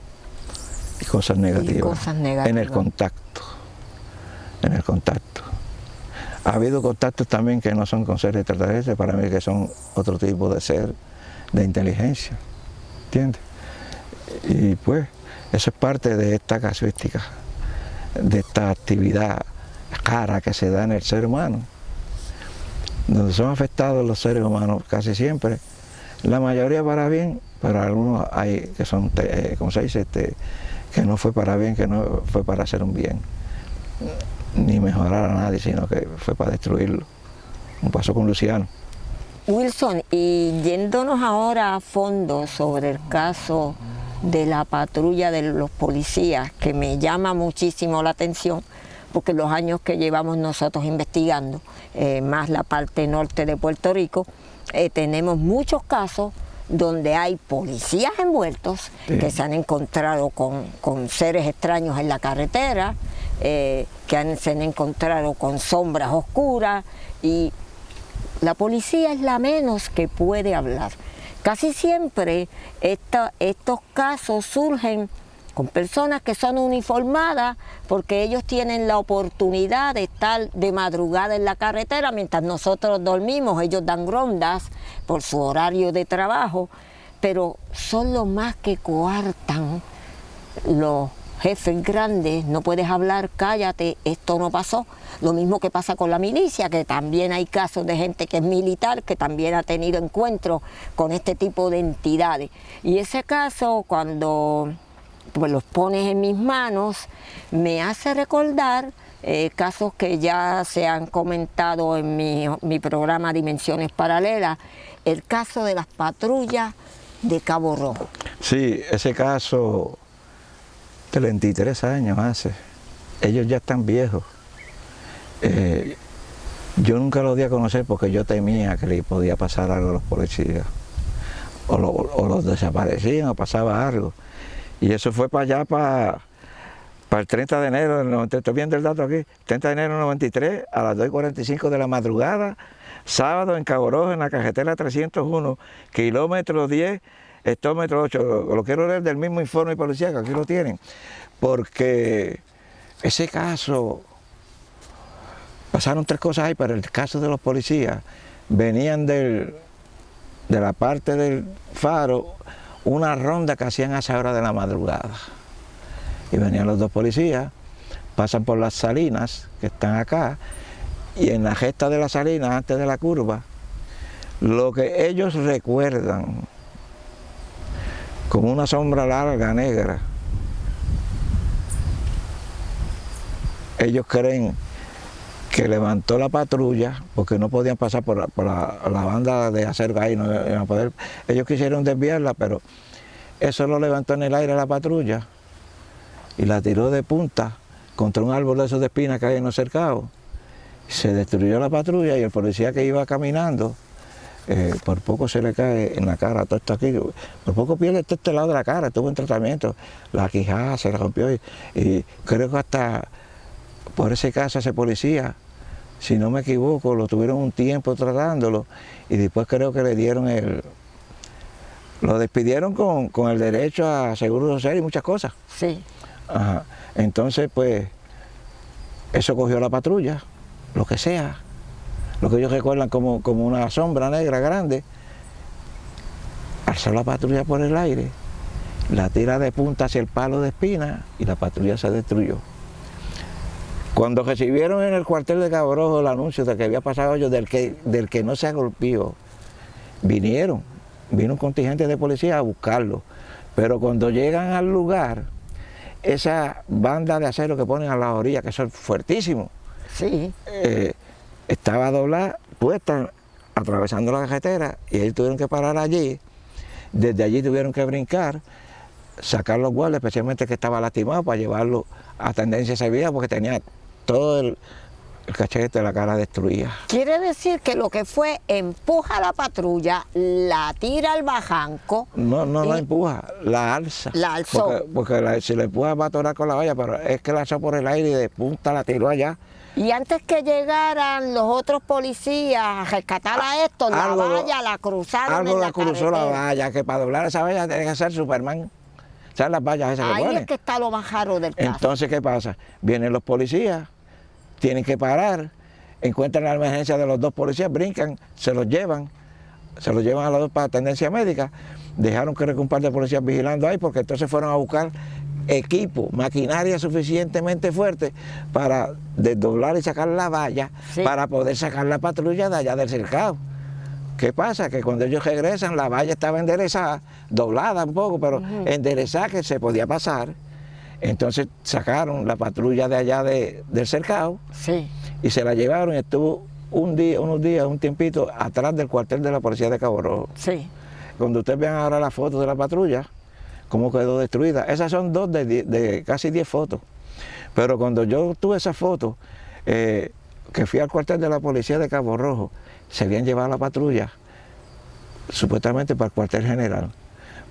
y cosas negativas, en el contacto. En el contacto. Ha habido contactos también que no son con seres extraterrestres, para mí que son otro tipo de ser, de inteligencia, ¿entiendes? Y pues, eso es parte de esta casuística, de esta actividad rara que se da en el ser humano, donde son afectados los seres humanos casi siempre, la mayoría para bien, pero algunos hay que son, como se dice, que no fue para bien, que no fue para hacer un bien, ni mejorar a nadie, sino que fue para destruirlo, como pasó con Luciano. Wilson, y yéndonos ahora a fondo sobre el caso de la patrulla de los policías, que me llama muchísimo la atención, porque los años que llevamos nosotros investigando, más la parte norte de Puerto Rico, tenemos muchos casos donde hay policías envueltos, sí, que se han encontrado con seres extraños en la carretera, se han encontrado con sombras oscuras, y la policía es la menos que puede hablar. Casi siempre estos casos surgen con personas que son uniformadas porque ellos tienen la oportunidad de estar de madrugada en la carretera mientras nosotros dormimos. Ellos dan rondas por su horario de trabajo, pero son los más que coartan los jefes grandes. No puedes hablar, cállate, esto no pasó. Lo mismo que pasa con la milicia, que también hay casos de gente que es militar, que también ha tenido encuentros con este tipo de entidades. Y ese caso, cuando pues los pones en mis manos, me hace recordar casos que ya se han comentado en mi programa Dimensiones Paralelas, el caso de las patrullas de Cabo Rojo. Sí, ese caso, 33 años hace, ellos ya están viejos. Yo nunca los di a conocer porque yo temía que les podía pasar algo a los policías, o los desaparecían o pasaba algo. Y eso fue para allá, para el 30 de enero del 93, estoy viendo el dato aquí, 30 de enero del 93, a las 2:45 de la madrugada, sábado en Cabo Rojo, en la carretera 301, kilómetro 10, hectómetro 8, lo quiero leer del mismo informe policial, que aquí lo tienen, porque ese caso, pasaron 3 cosas ahí, pero el caso de los policías, venían de la parte del faro, una ronda que hacían a esa hora de la madrugada. Y venían los 2 policías, pasan por las salinas que están acá, y en la gesta de las salinas, antes de la curva, lo que ellos recuerdan como una sombra larga, negra, ellos creen que levantó la patrulla, porque no podían pasar por la banda de acero ahí, no iban a poder. Ellos quisieron desviarla, pero eso lo levantó en el aire la patrulla y la tiró de punta contra un árbol de esos de espinas que hay en los cercados. Se destruyó la patrulla y el policía que iba caminando, por poco se le cae en la cara todo esto aquí, por poco pierde este lado de la cara, tuvo un tratamiento, la quijada se la rompió y creo que hasta por ese caso ese policía, si no me equivoco, lo tuvieron un tiempo tratándolo y después creo que le dieron lo despidieron con el derecho a seguro social y muchas cosas. Sí. Ajá. Entonces, pues, eso cogió la patrulla, lo que sea, lo que ellos recuerdan como una sombra negra grande, alzó la patrulla por el aire, la tira de punta hacia el palo de espina y la patrulla se destruyó. Cuando recibieron en el cuartel de Cabo Rojo el anuncio de que había pasado ellos, del que no se agolpió, vino un contingente de policía a buscarlo. Pero cuando llegan al lugar, esa banda de acero que ponen a las orillas, que son fuertísimos, sí, estaba doblada, puesta, atravesando la carretera, y ellos tuvieron que parar allí. Desde allí tuvieron que brincar, sacar los guardias, especialmente que estaba lastimado, para llevarlo a tendencia severa, porque tenía todo el cachete de la cara destruida. Quiere decir que lo que fue empuja la patrulla, la tira al bajanco. No la empuja, la alza. La alzó. Porque si la empuja va a atorar con la valla, pero es que la alzó por el aire y de punta la tiró allá. Y antes que llegaran los otros policías a rescatar a esto, la valla la cruzaron. Algo en la cruzó la valla, que para doblar esa valla tiene que ser Superman. ¿Sabes las vallas esas que ponen? Ahí es que está lo más raro del caso. Entonces, ¿qué pasa? Vienen los policías, tienen que parar, encuentran la emergencia de los 2 policías, brincan, se los llevan a los 2 para tendencia médica. Dejaron creo que un par de policías vigilando ahí, porque entonces fueron a buscar equipo, maquinaria suficientemente fuerte para desdoblar y sacar la valla, sí, para poder sacar la patrulla de allá del cercado. ¿Qué pasa? Que cuando ellos regresan, la valla estaba enderezada, doblada un poco, pero enderezada, que se podía pasar. Entonces sacaron la patrulla de allá del cercado Sí. y se la llevaron y estuvo un tiempito atrás del cuartel de la policía de Cabo Rojo. Sí. Cuando ustedes vean ahora las fotos de la patrulla, cómo quedó destruida, esas son dos de casi 10 fotos. Pero cuando yo tuve esas fotos, que fui al cuartel de la policía de Cabo Rojo, se habían llevado la patrulla, supuestamente para el cuartel general.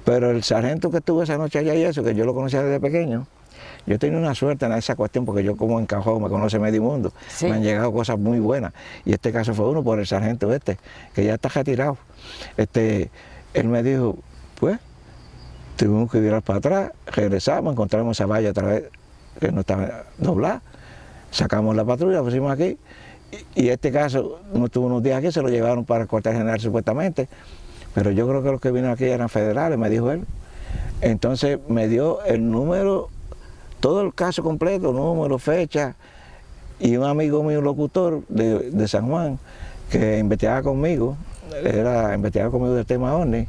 Pero el sargento que estuvo esa noche allá y eso, que yo lo conocía desde pequeño, yo tenía una suerte en esa cuestión porque yo como encajado me conoce medio mundo. Sí. Me han llegado cosas muy buenas. Y este caso fue uno por el sargento que ya está retirado. Él me dijo, pues, tuvimos que virar para atrás, regresamos, encontramos esa valla otra vez que no estaba doblada, sacamos la patrulla, pusimos aquí, y este caso no estuvo unos días aquí, se lo llevaron para el cuartel general supuestamente, pero yo creo que los que vinieron aquí eran federales, me dijo él. Entonces me dio el número, todo el caso completo, número, fecha, y un amigo mío, locutor de San Juan, que investigaba conmigo, investigaba conmigo del tema OVNI.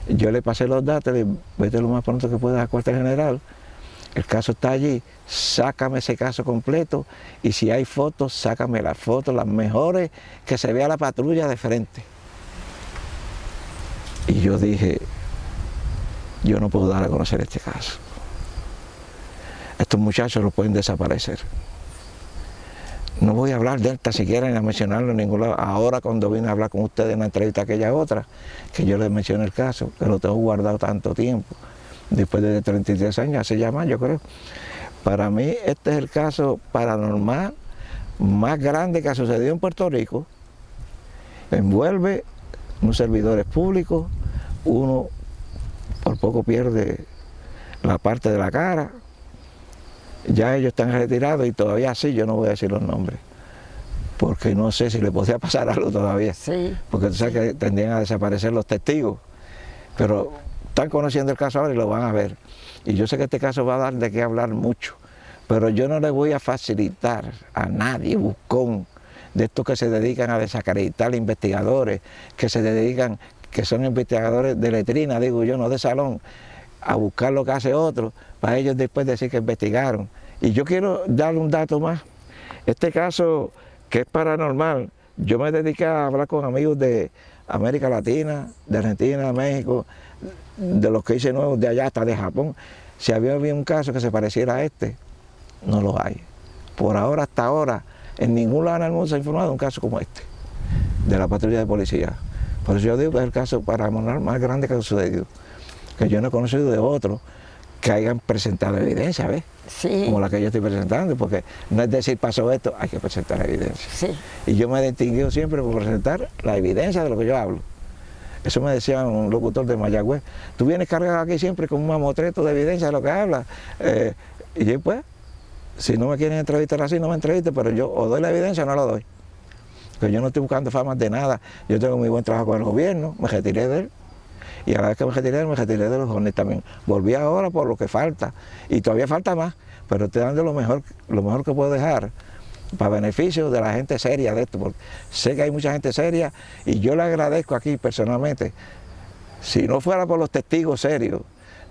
Yo le pasé los datos, le dije, vete lo más pronto que puedas al cuartel general, el caso está allí, sácame ese caso completo y si hay fotos, sácame las fotos, las mejores, que se vea la patrulla de frente. Y yo dije, yo no puedo dar a conocer este caso. Estos muchachos los pueden desaparecer. No voy a hablar de él tan siquiera ni a mencionarlo en ningún lado. Ahora cuando vine a hablar con ustedes en la entrevista aquella otra, que yo les mencioné el caso, que lo tengo guardado tanto tiempo, después de 33 años, hace ya más yo creo. Para mí este es el caso paranormal más grande que ha sucedido en Puerto Rico. Envuelve unos servidores públicos, uno por poco pierde la parte de la cara. Ya ellos están retirados y todavía sí, yo no voy a decir los nombres, porque no sé si le podría pasar algo todavía, Sí. porque tú sabes que tendrían a desaparecer los testigos, pero están conociendo el caso ahora y lo van a ver. Y yo sé que este caso va a dar de qué hablar mucho, pero yo no le voy a facilitar a nadie, buscón, de estos que se dedican a desacreditar investigadores, que se dedican, que son investigadores de letrina, digo yo, no de salón, a buscar lo que hace otro, para ellos después decir que investigaron. Y yo quiero darle un dato más. Este caso, que es paranormal, yo me dediqué a hablar con amigos de América Latina, de Argentina, México, de los que hice nuevos de allá hasta de Japón. Si había un caso que se pareciera a este, no lo hay. Por ahora, hasta ahora, en ningún lado en el mundo se ha informado de un caso como este, de la patrulla de policía. Por eso yo digo que es el caso paranormal más grande que ha sucedido, que yo no he conocido de otro que hayan presentado evidencia, ¿ves? Sí. Como la que yo estoy presentando, porque no es decir pasó esto, hay que presentar evidencia. Sí. Y yo me he distinguido siempre por presentar la evidencia de lo que yo hablo. Eso me decía un locutor de Mayagüez, tú vienes cargado aquí siempre con un mamotreto de evidencia de lo que hablas. Y yo pues, si no me quieren entrevistar así, no me entrevisten, pero yo o doy la evidencia o no la doy. Porque yo no estoy buscando fama de nada, yo tengo muy buen trabajo con el gobierno, me retiré de él. Y a la vez que me retiré de los jóvenes también. Volví ahora por lo que falta, y todavía falta más, pero estoy dando lo mejor que puedo dejar para beneficio de la gente seria de esto, porque sé que hay mucha gente seria y yo le agradezco aquí personalmente. Si no fuera por los testigos serios,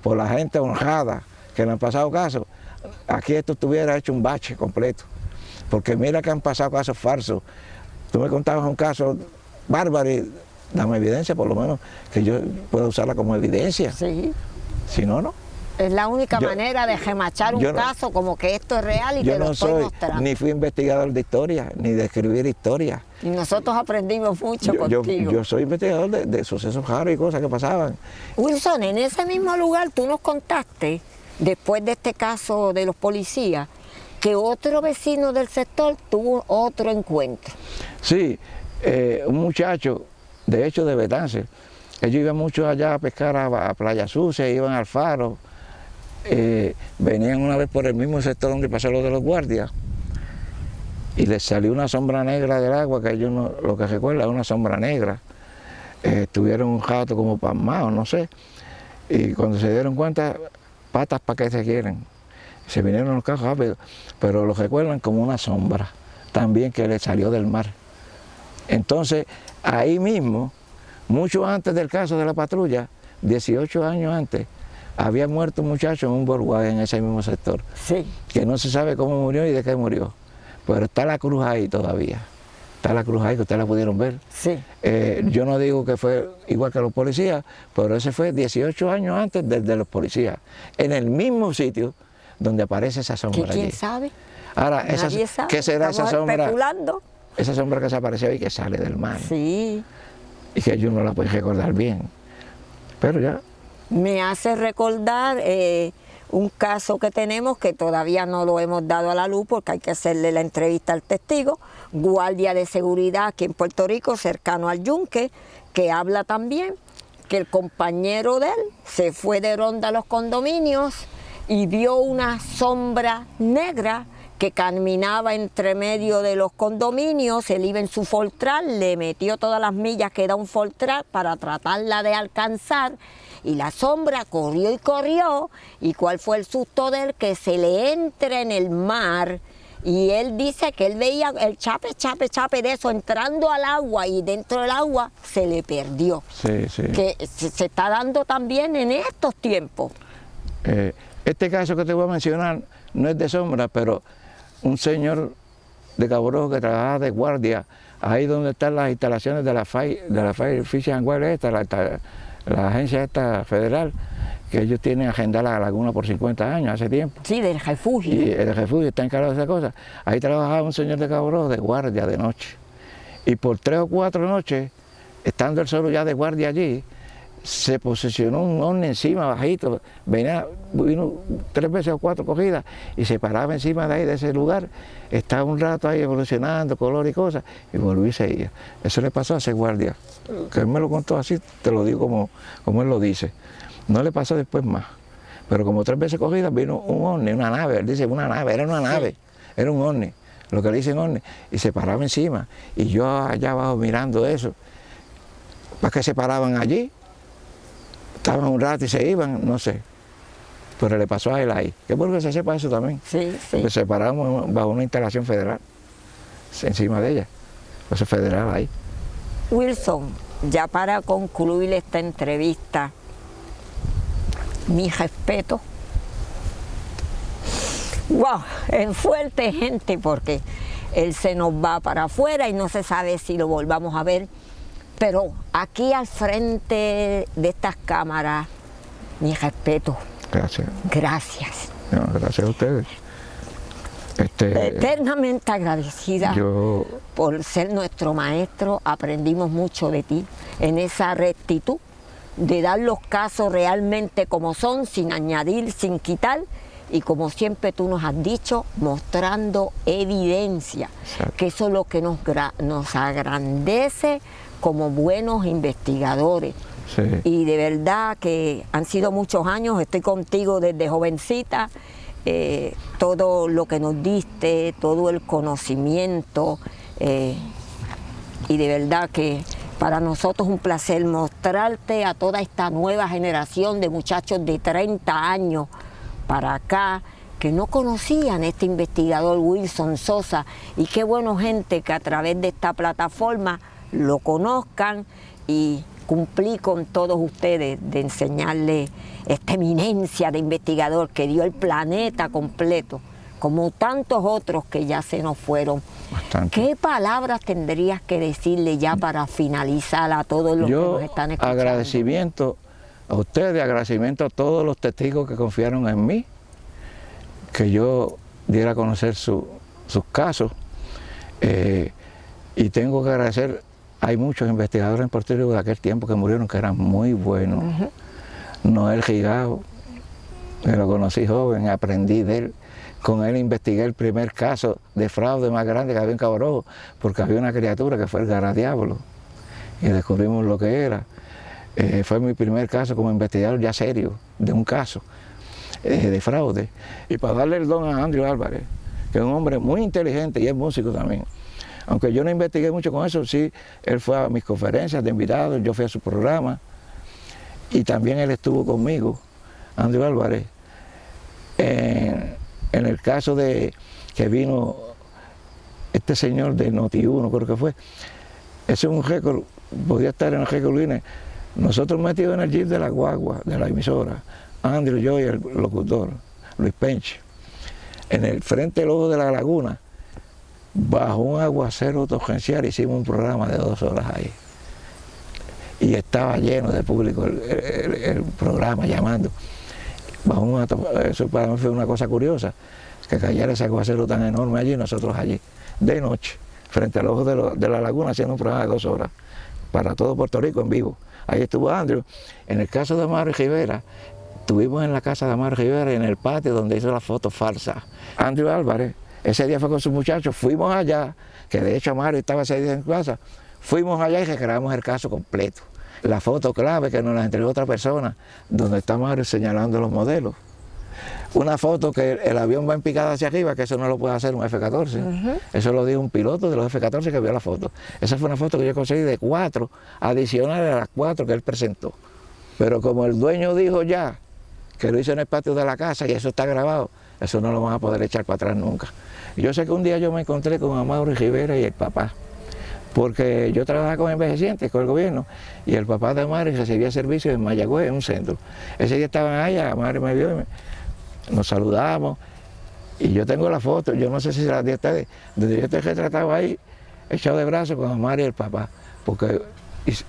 por la gente honrada que le han pasado casos, aquí esto estuviera hecho un bache completo, porque mira que han pasado casos falsos. Tú me contabas un caso bárbaro y dame evidencia, por lo menos, que yo pueda usarla como evidencia. Sí. Si no, no. Es la única manera de remachar un caso como que esto es real y te lo estoy mostrando. Ni fui investigador de historia, ni de escribir historia. Y nosotros aprendimos mucho contigo. Yo soy investigador de sucesos raros y cosas que pasaban. Wilson, en ese mismo lugar tú nos contaste, después de este caso de los policías, que otro vecino del sector tuvo otro encuentro. Sí, un muchacho, de hecho de Betance, ellos iban mucho allá a pescar a Playa Sucia, iban al faro, venían una vez por el mismo sector donde pasó lo de los guardias y les salió una sombra negra del agua, que ellos no, lo que recuerdan es una sombra negra. Estuvieron un rato como pasmados, no sé, y cuando se dieron cuenta, patas para qué se quieren, se vinieron los carros rápido, pero lo recuerdan como una sombra también que les salió del mar. Entonces, ahí mismo, mucho antes del caso de la patrulla, 18 años antes, había muerto un muchacho en un Volkswagen en ese mismo sector, Sí. que no se sabe cómo murió y de qué murió, pero está la cruz ahí todavía, está la cruz ahí que ustedes la pudieron ver. Sí. Yo no digo que fue igual que los policías, pero ese fue 18 años antes de los policías, en el mismo sitio donde aparece esa sombra. ¿Quién allí. sabe? Ahora, Nadie sabe. ¿qué será Estamos esa sombra? especulando. Esa sombra que se apareció y que sale del mar. Sí. Y que yo no la puedo recordar bien. Pero ya. Me hace recordar un caso que tenemos que todavía no lo hemos dado a la luz porque hay que hacerle la entrevista al testigo, guardia de seguridad aquí en Puerto Rico, cercano al Yunque, que habla también que el compañero de él se fue de ronda a los condominios y vio una sombra negra que caminaba entre medio de los condominios. Él iba en su Fortran, le metió todas las millas que da un Fortran para tratarla de alcanzar, y la sombra corrió y corrió, y cuál fue el susto de él, que se le entra en el mar, y él dice que él veía el chape de eso entrando al agua, y dentro del agua se le perdió. Sí, sí. Que se está dando también en estos tiempos. Este caso que te voy a mencionar no es de sombra, pero un señor de Cabo Rojo que trabajaba de guardia ahí donde están las instalaciones de la Fire Fishing and Wildlife, la agencia esta federal, que ellos tienen agendada la laguna por 50 años, hace tiempo. Sí, del refugio. Y el refugio está encargado de esa cosa. Ahí trabajaba un señor de Cabo Rojo de guardia de noche. Y por 3 o 4 noches, estando él solo ya de guardia allí, se posicionó un ovni encima, bajito, vino 3 veces o 4 cogidas y se paraba encima de ahí, de ese lugar, estaba un rato ahí evolucionando, color y cosas, y volvió y seguía. Eso le pasó a ese guardia, que él me lo contó así, te lo digo como él lo dice. No le pasó después más, pero como 3 veces cogidas vino un ovni, una nave, él dice una nave, era una nave, era un ovni, lo que le dicen ovni, y se paraba encima, y yo allá abajo mirando eso. ¿Para qué se paraban allí? Estaban un rato y se iban, no sé. Pero le pasó a él ahí. Qué bueno que se sepa eso también. Sí, sí. Porque se pararon bajo una instalación federal, encima de ella. Eso es federal ahí. Wilson, ya para concluir esta entrevista, mi respeto. Wow, es fuerte, gente, porque él se nos va para afuera y no se sabe si lo volvamos a ver. Pero aquí al frente de estas cámaras, mi respeto. Gracias. Gracias. No, gracias a ustedes. Eternamente agradecida Yo, por ser nuestro maestro. Aprendimos mucho de ti en esa rectitud de dar los casos realmente como son, sin añadir, sin quitar, y como siempre tú nos has dicho, mostrando evidencia. Exacto. Que eso es lo que nos agrandece como buenos investigadores. sí. Y de verdad que han sido muchos años, estoy contigo desde jovencita, todo lo que nos diste, todo el conocimiento, y de verdad que para nosotros es un placer mostrarte a toda esta nueva generación de muchachos de 30 años para acá, que no conocían a este investigador Wilson Sosa, y qué bueno, gente, que a través de esta plataforma lo conozcan, y cumplí con todos ustedes de enseñarles esta eminencia de investigador que dio el planeta completo, como tantos otros que ya se nos fueron. Bastante. ¿Qué palabras tendrías que decirle ya para finalizar a todos los que nos están escuchando? Agradecimiento a ustedes, agradecimiento a todos los testigos que confiaron en mí, que yo diera a conocer sus casos, y tengo que agradecer. Hay muchos investigadores en Puerto Rico de aquel tiempo que murieron que eran muy buenos. Noel Gigao, que lo conocí joven, aprendí de él. Con él investigué el primer caso de fraude más grande que había en Cabo Rojo, porque había una criatura que fue el garadiablo, y descubrimos lo que era. Fue mi primer caso como investigador ya serio de un caso de fraude. Y para darle el don a Andrew Álvarez, que es un hombre muy inteligente y es músico también. Aunque yo no investigué mucho con eso, sí, él fue a mis conferencias de invitados, yo fui a su programa, y también él estuvo conmigo, Andrew Álvarez, en el caso de que vino este señor de Noti1, creo que fue. Ese es un récord, podía estar en el récord Guinness. Nosotros metidos en el jeep de la guagua, de la emisora, Andrew, yo y el locutor, Luis Penche, en el frente del ojo de la laguna, bajo un aguacero torrencial, hicimos un programa de 2 horas ahí. Y estaba lleno de público el programa, llamando. Eso para mí fue una cosa curiosa, que cayera ese aguacero tan enorme allí, nosotros allí, de noche, frente al ojo de la laguna, haciendo un programa de 2 horas, para todo Puerto Rico en vivo. Ahí estuvo Andrew. En el caso de Amaury Rivera, estuvimos en la casa de Amaury Rivera, en el patio donde hizo las fotos falsas. Andrew Álvarez, ese día fue con sus muchachos, fuimos allá, que de hecho Amaury estaba ese día en casa, fuimos allá y recreamos el caso completo. La foto clave que nos la entregó otra persona, donde está Amaury señalando los modelos. Una foto que el avión va en picada hacia arriba, que eso no lo puede hacer un F-14. Eso lo dijo un piloto de los F-14 que vio la foto. Esa fue una foto que yo conseguí de 4, adicionales a las 4 que él presentó. Pero como el dueño dijo ya que lo hizo en el patio de la casa y eso está grabado, eso no lo van a poder echar para atrás nunca. Yo sé que un día yo me encontré con Amaury Rivera y el papá, porque yo trabajaba con envejecientes, con el gobierno, y el papá de Amaury recibía servicios en Mayagüez, en un centro. Ese día estaban allá, Amaury me vio y nos saludamos, y yo tengo la foto, yo no sé si la de ustedes, donde yo estoy retratado ahí, echado de brazos con Amaury y el papá, porque,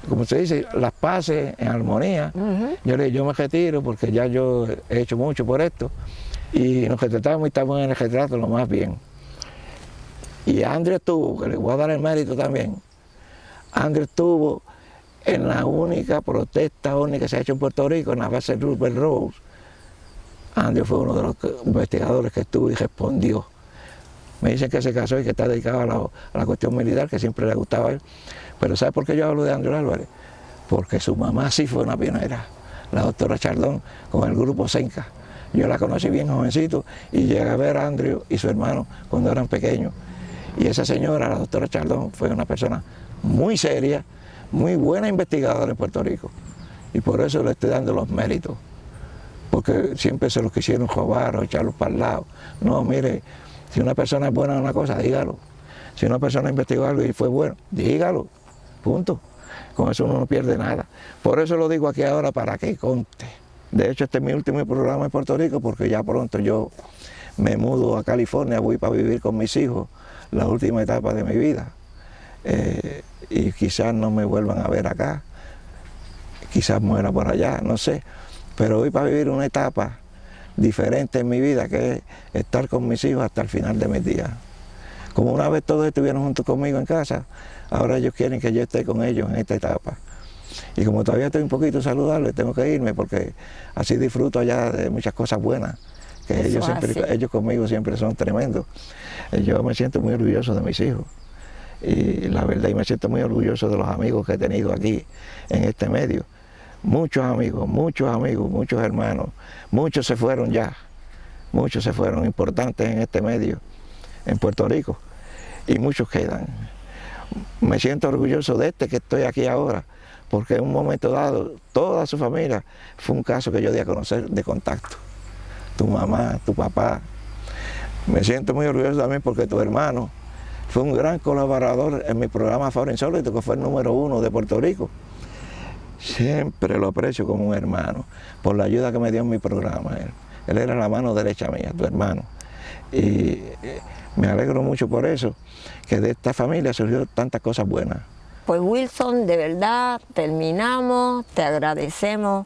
como se dice, las paces en armonía. Yo le dije, yo me retiro porque ya yo he hecho mucho por esto, y nos retratamos y estamos en el retrato lo más bien. Y Andrew estuvo, que le voy a dar el mérito también, Andrew estuvo en la única protesta OVNI que se ha hecho en Puerto Rico, en la base Rupert Rose. Andrew fue uno de los investigadores que estuvo y respondió. Me dicen que se casó y que está dedicado a la cuestión militar, que siempre le gustaba a él. Pero ¿sabe por qué yo hablo de Andrew Álvarez? Porque su mamá sí fue una pionera, la doctora Chardón, con el grupo Senca. Yo la conocí bien jovencito y llegué a ver a Andrew y su hermano cuando eran pequeños. Y esa señora, la doctora Chardón, fue una persona muy seria, muy buena investigadora en Puerto Rico. Y por eso le estoy dando los méritos. Porque siempre se los quisieron robar o echarlos para el lado. No, mire, si una persona es buena en una cosa, dígalo. Si una persona investigó algo y fue bueno, dígalo. Punto. Con eso uno no pierde nada. Por eso lo digo aquí ahora para que conste. De hecho, este es mi último programa en Puerto Rico porque ya pronto yo me mudo a California, voy para vivir con mis hijos la última etapa de mi vida. Y quizás no me vuelvan a ver acá, quizás muera por allá, no sé. Pero voy para vivir una etapa diferente en mi vida, que es estar con mis hijos hasta el final de mis días. Como una vez todos estuvieron juntos conmigo en casa, ahora ellos quieren que yo esté con ellos en esta etapa. Y como todavía estoy un poquito saludable, tengo que irme porque así disfruto allá de muchas cosas buenas, que ellos conmigo siempre son tremendos. Yo me siento muy orgulloso de mis hijos. Y la verdad, y me siento muy orgulloso de los amigos que he tenido aquí en este medio. Muchos amigos, muchos hermanos, muchos se fueron ya, muchos se fueron importantes en este medio, en Puerto Rico, y muchos quedan. Me siento orgulloso de este que estoy aquí ahora, porque en un momento dado, toda su familia fue un caso que yo di a conocer de contacto. Tu mamá, tu papá. Me siento muy orgulloso también porque tu hermano fue un gran colaborador en mi programa Foro Insólito, que fue el número 1 de Puerto Rico. Siempre lo aprecio como un hermano, por la ayuda que me dio en mi programa. Él era la mano derecha mía, tu hermano. Y me alegro mucho por eso, que de esta familia surgió tantas cosas buenas. Pues Wilson, de verdad, terminamos, te agradecemos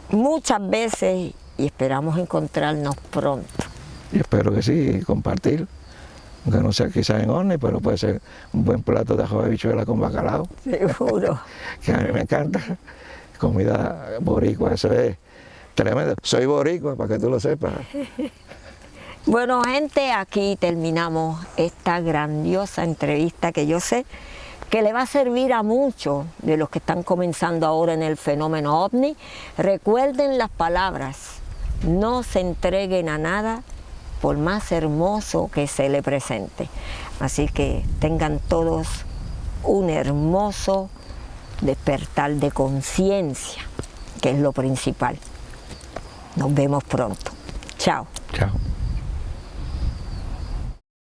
muchas veces y esperamos encontrarnos pronto. Y espero que sí, compartir, aunque no sea quizás en horno, pero puede ser un buen plato de arroz de habichuela con bacalao. Seguro. Que a mí me encanta, comida boricua, eso es tremendo. Soy boricua, para que tú lo sepas. Bueno, gente, aquí terminamos esta grandiosa entrevista que yo sé que le va a servir a muchos de los que están comenzando ahora en el fenómeno OVNI. Recuerden las palabras, no se entreguen a nada por más hermoso que se le presente. Así que tengan todos un hermoso despertar de conciencia, que es lo principal. Nos vemos pronto. Chao. Chao.